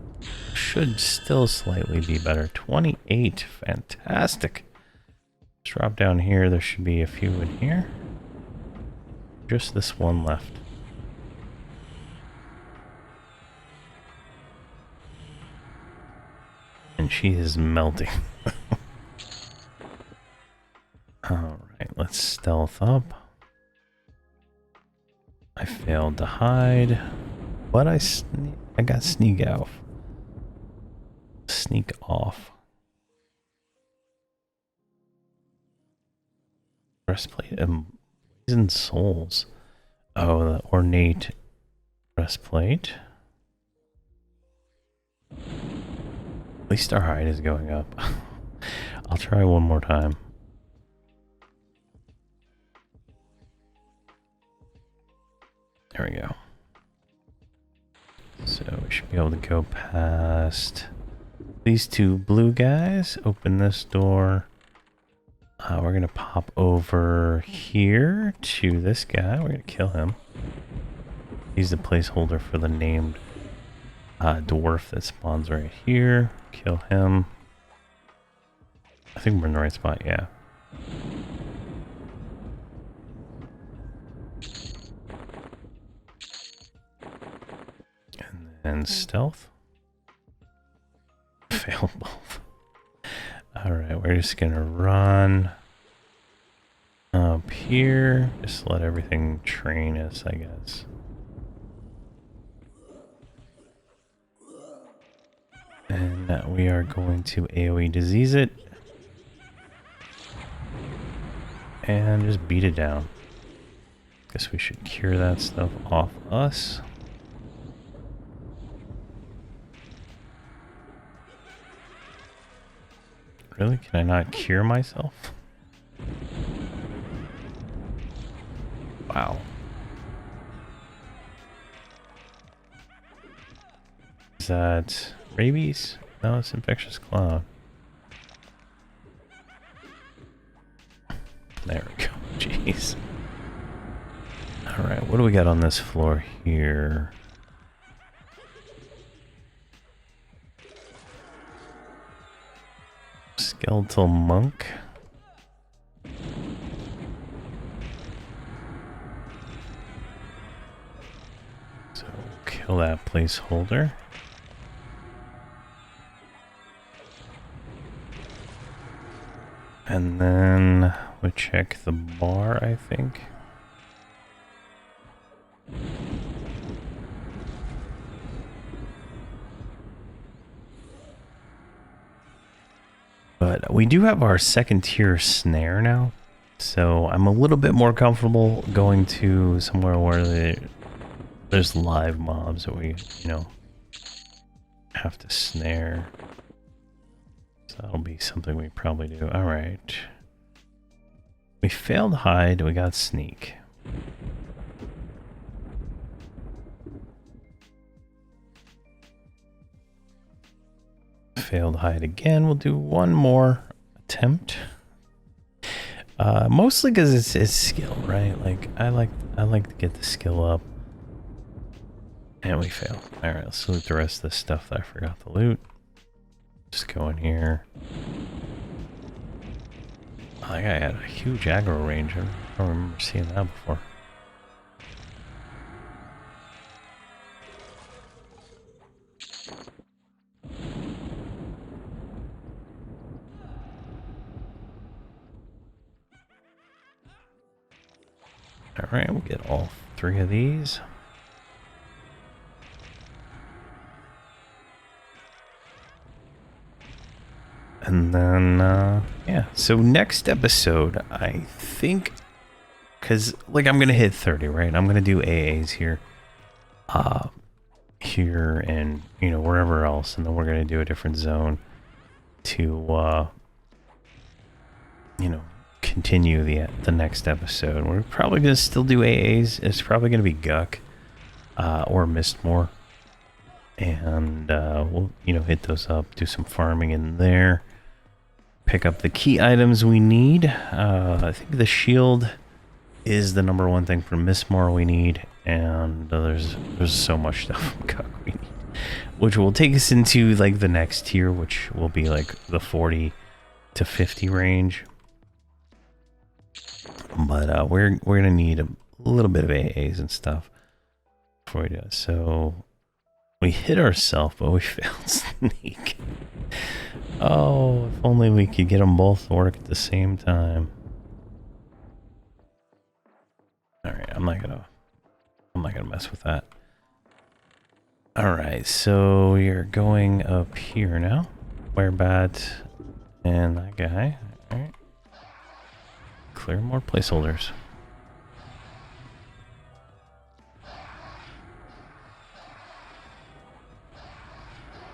should still slightly be better. 28, fantastic. Let's drop down here. There should be a few in here. Just this one left. And she is melting. Alright, let's stealth up. I failed to hide, but I got sneak out. Sneak off. breastplate and souls. Oh, the ornate breastplate. At least our height is going up. I'll try one more time. There we go. So we should be able to go past these two blue guys. Open this door. We're going to pop over here to this guy. We're going to kill him. He's the placeholder for the named dwarf that spawns right here. Kill him. I think we're in the right spot, yeah. And stealth. Failed both. Alright, we're just gonna run up here. Just let everything train us, I guess. And we are going to AoE disease it. And just beat it down. Guess we should cure that stuff off us. Really? Can I not cure myself? Wow. Is that rabies? No, it's infectious cloud. There we go. Jeez. Alright, what do we got on this floor here? Skeletal monk. So kill that placeholder. And then we check the bar, I think. But we do have our second tier snare now, so I'm a little bit more comfortable going to somewhere where there's live mobs that we, you know, have to snare. So that'll be something we probably do. All right. We failed hide, we got sneak. Failed hide again. We'll do one more attempt. Mostly because it's skill, right? Like I like to get the skill up. And we failed. Alright, let's loot the rest of the stuff that I forgot to loot. Just go in here. Oh, that guy had a huge aggro range. I don't remember seeing that before. Alright, we'll get all three of these. And then, yeah. So next episode, I think, because, like, I'm going to hit 30, right? I'm going to do AAs here. Here and, you know, wherever else. And then we're going to do a different zone to, you know, continue the next episode. We're probably going to still do AAs. It's probably going to be Guck or Mistmore. And we'll, you know, hit those up, do some farming in there. Pick up the key items we need. I think the shield is the #1 thing for Mistmore we need. And there's so much stuff from Guck we need. Which will take us into, like, the next tier, which will be, like, the 40 to 50 range. But we're gonna need a little bit of AAs and stuff before we do it. So we hit ourselves, but we failed sneak. Oh, if only we could get them both to work at the same time. All right, I'm not gonna mess with that. All right, so you're going up here now. Werebat and that guy. All right. clear more placeholders.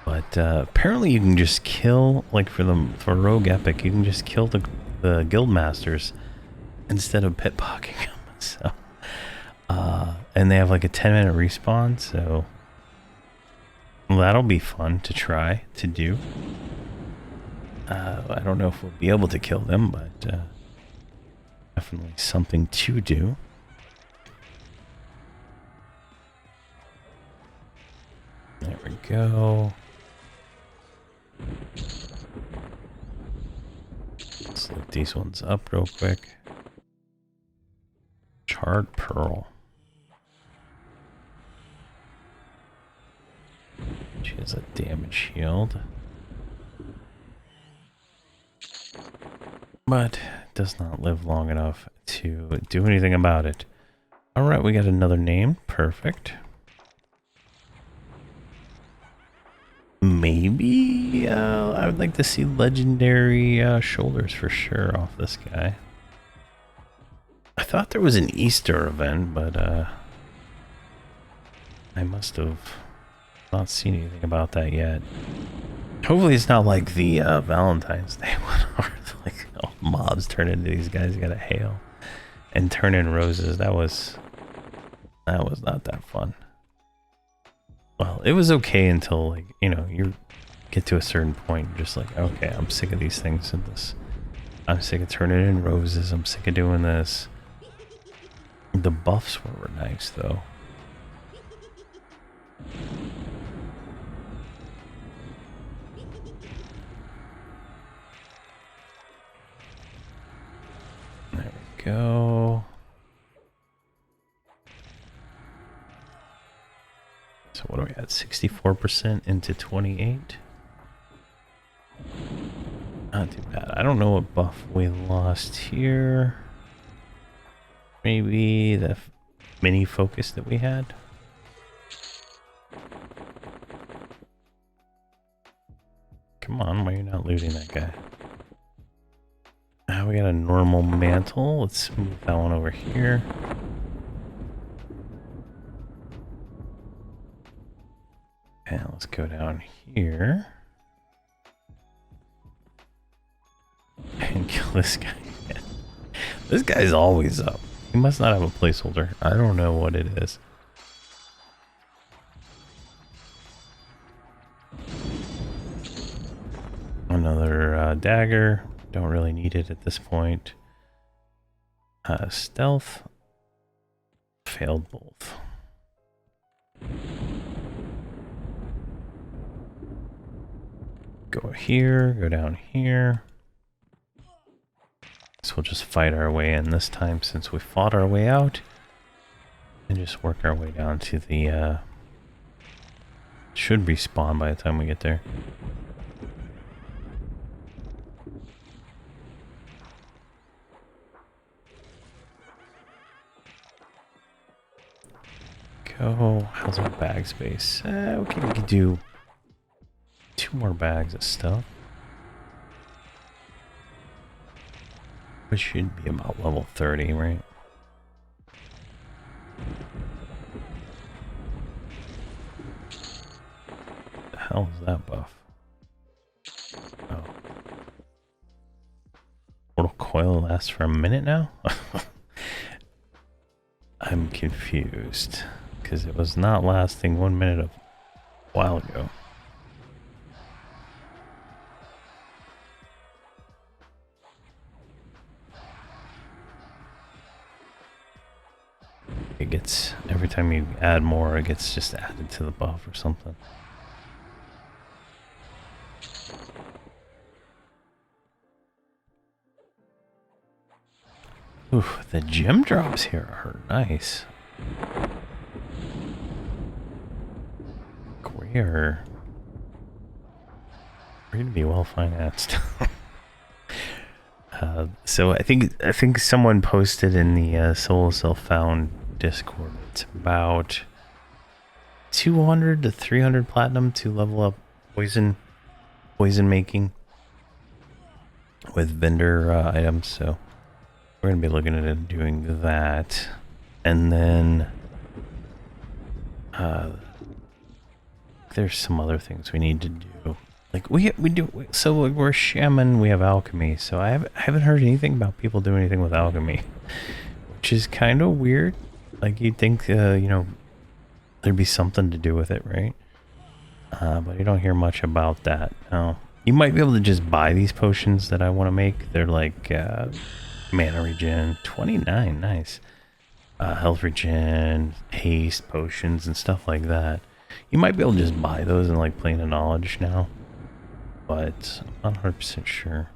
But apparently you can just kill, like for Rogue Epic, you can just kill the guild masters instead of pitpocking them. So, and they have like a 10-minute respawn, so that'll be fun to try to do. I don't know if we'll be able to kill them, but definitely something to do. There we go. Let's look these ones up real quick. Charred Pearl. She has a damage shield. But does not live long enough to do anything about it. Alright, we got another name. Perfect. Maybe I would like to see legendary shoulders for sure off this guy. I thought there was an Easter event, but I must have not seen anything about that yet. Hopefully it's not like the Valentine's Day one where like mobs turn into these guys you gotta hail and turn in roses. That was not that fun. Well, it was okay until, like, you know, you get to a certain point, you're just like, okay, I'm sick of these things and this. I'm sick of turning in roses. I'm sick of doing this. The buffs were nice, though. There we go. So what are we at? 64% into 28. Not too bad. I don't know what buff we lost here. Maybe the mini focus that we had. Come on, why are you not looting that guy? We got a normal mantle. Let's move that one over here. And let's go down here. And kill this guy again. This guy's always up. He must not have a placeholder. I don't know what it is. Another dagger. Don't really need it at this point. Stealth. Failed both. Go here, go down here. So we'll just fight our way in this time since we fought our way out. And just work our way down to the, should respawn by the time we get there. Go, how's our bag space? Okay, we can do 2 more bags of stuff. Which should be about level 30, right? The hell is that buff? Oh. Portal coil lasts for a minute now? I'm confused. Because it was not lasting 1 minute a while ago. It gets, every time you add more, it gets just added to the buff or something. Ooh, the gem drops here are nice. We're going to be well financed. So I think someone posted in the Soul Self-Found Discord. It's about 200 to 300 platinum to level up poison making with vendor items. So we're gonna be looking at it doing that, and then there's some other things we need to do. Like we do. So we're shaman. We have alchemy. So I haven't heard anything about people doing anything with alchemy, which is kind of weird. Like you'd think, you know, there'd be something to do with it, right? But you don't hear much about that. No. You might be able to just buy these potions that I want to make. They're like mana regen, 29, nice. Health regen, haste potions, and stuff like that. You might be able to just buy those in like Plane of Knowledge now, but I'm not 100% sure.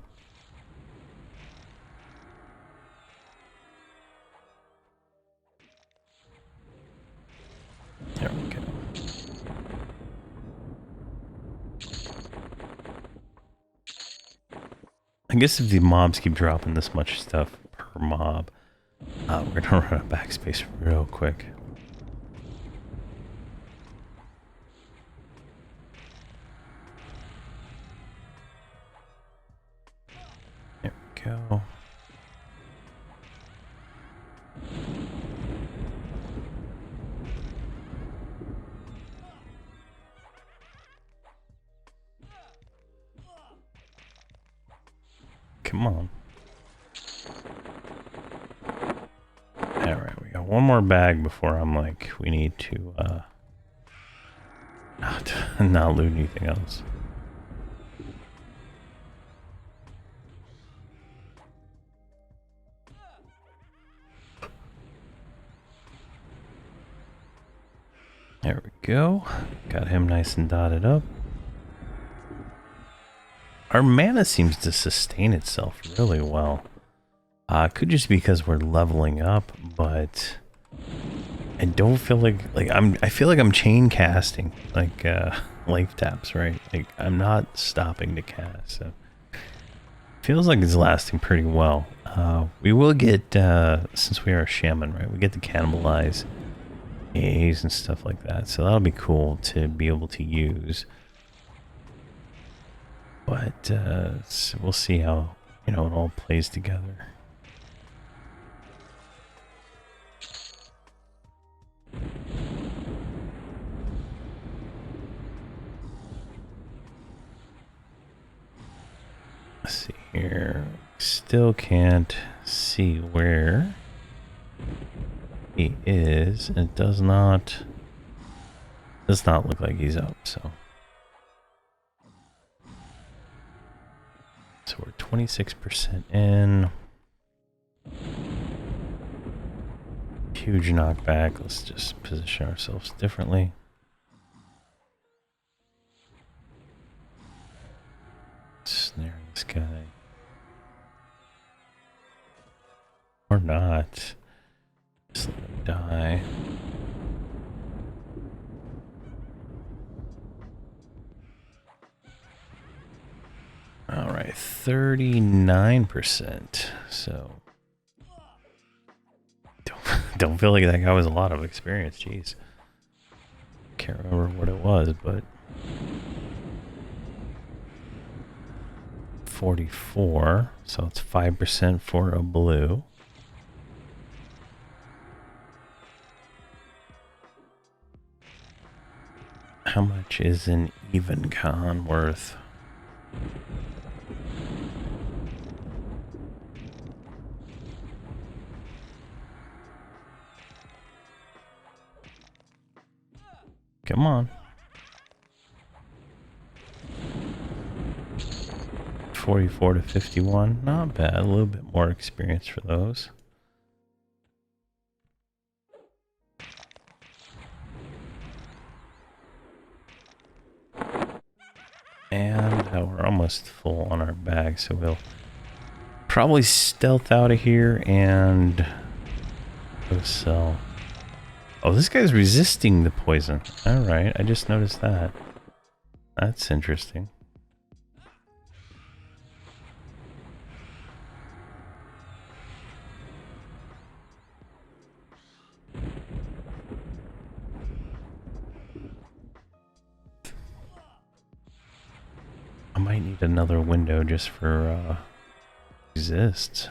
There we go. I guess if the mobs keep dropping this much stuff per mob, we're gonna run out of backspace real quick. There we go. Come on. Alright, we got one more bag before I'm like, we need to not loot anything else. There we go. Got him nice and dotted up. Our mana seems to sustain itself really well. Could just be because we're leveling up, but I don't feel like I feel like I'm chain casting, like life taps, right? Like I'm not stopping to cast. So feels like it's lasting pretty well. We will get since we are a shaman, right? We get to cannibalize A's and stuff like that, so that'll be cool to be able to use. But so we'll see how, you know, it all plays together. Let's see here. Still can't see where he is. It does not look like he's up, so we're 26% in. Huge knockback. Let's just position ourselves differently. Snare this guy. Or not. Just let him die. Alright, 39%. So don't feel like that guy was a lot of experience, jeez. Can't remember what it was, but 44, so it's 5% for a blue. How much is an even con worth? Come on. 44 to 51, not bad. A little bit more experience for those. And we're almost full on our bag, so we'll probably stealth out of here and go sell. Oh, this guy's resisting the poison. Alright, I just noticed that. That's interesting. I might need another window just for resist.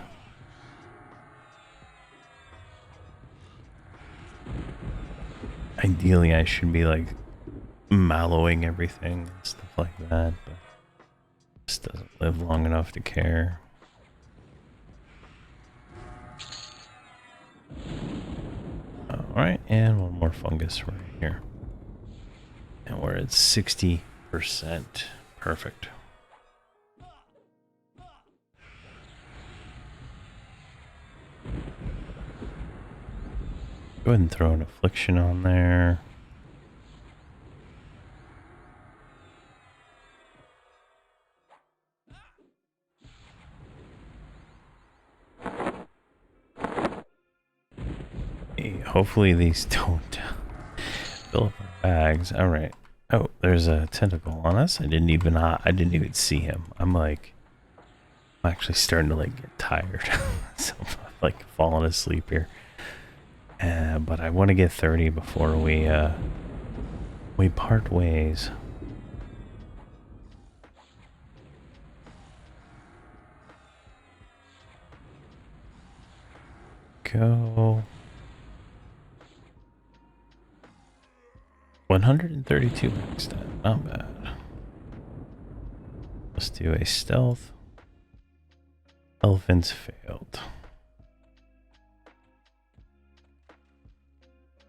ideally I should be like mellowing everything and stuff like that, but just doesn't live long enough to care. Alright, and one more fungus right here. And we're at 60%. Perfect. Go ahead and throw an affliction on there. Hey, hopefully these don't fill up our bags. All right. Oh, there's a tentacle on us. I didn't even see him. I'm actually starting to like get tired. So I'm like falling asleep here. But I want to get 30 before we part ways. Go. 132 max stat, not bad. Let's do a stealth. Elephants failed.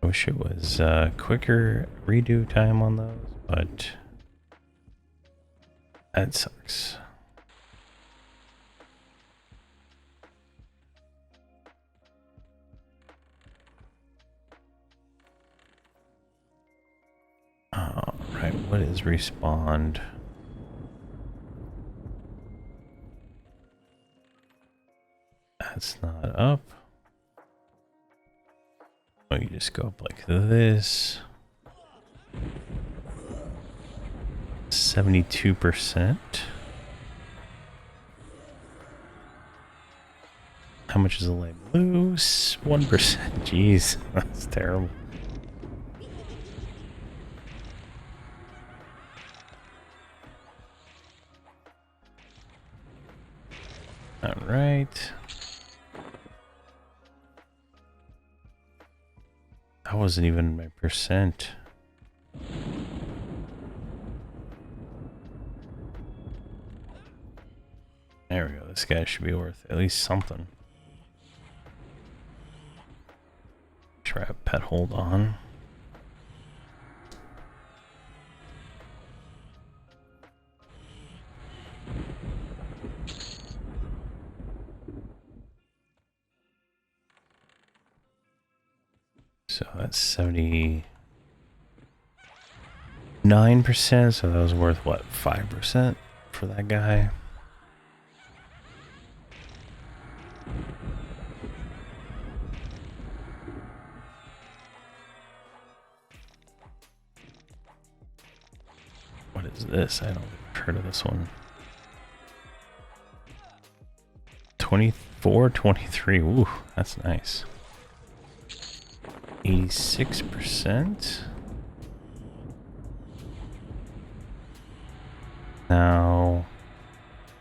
I wish it was quicker redo time on those, but that sucks. Alright, what is respawned? That's not up. Oh, you just go up like this. 72%. How much is a light blue? 1%. Jeez, that's terrible. All right. That wasn't even my percent. There we go. This guy should be worth at least something. Try a pet hold on. So that's 79%, so that was worth what, 5% for that guy? What is this? I don't think I've heard of this one. 2423. Ooh, that's nice. 86%. Now,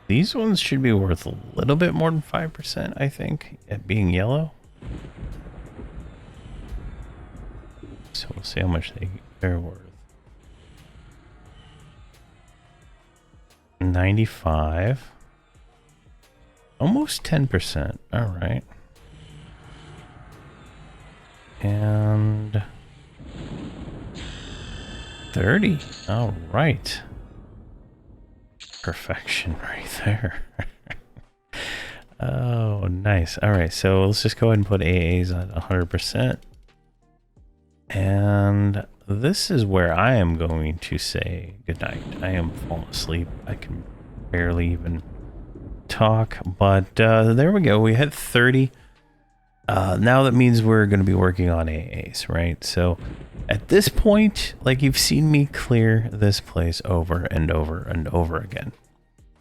these ones should be worth a little bit more than 5%, I think, at being yellow. So we'll see how much they're worth. 95. Almost 10%. All right. And 30. All right. Perfection right there. Oh, nice. All right, so let's just go ahead and put AAs at 100%. And this is where I am going to say goodnight. I am falling asleep. I can barely even talk, but there we go. We hit 30. Now that means we're going to be working on AAs, right? So at this point, like, you've seen me clear this place over and over and over again.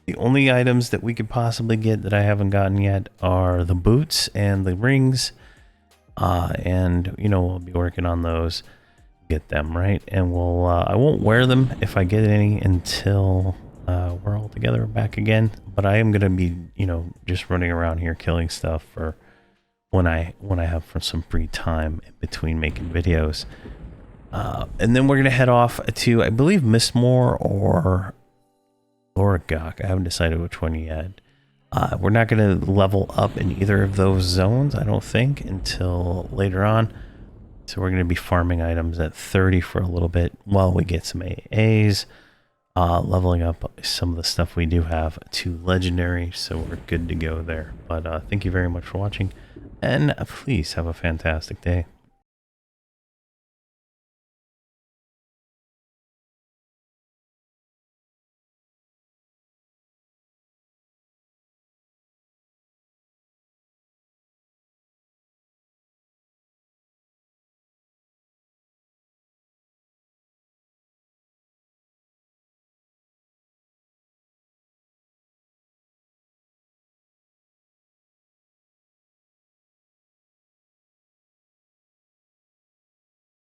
The only items that we could possibly get that I haven't gotten yet are the boots and the rings. And, you know, we'll be working on those, get them, right? And we'll, I won't wear them if I get any until we're all together back again. But I am going to be, you know, just running around here killing stuff for when I have some free time in between making videos. And then we're going to head off to, I believe, Mistmore or Lorgok. I haven't decided which one yet. We're not going to level up in either of those zones, I don't think, until later on. So we're going to be farming items at 30 for a little bit while we get some AAs. Leveling up some of the stuff we do have to legendary, so we're good to go there. But thank you very much for watching, and please have a fantastic day.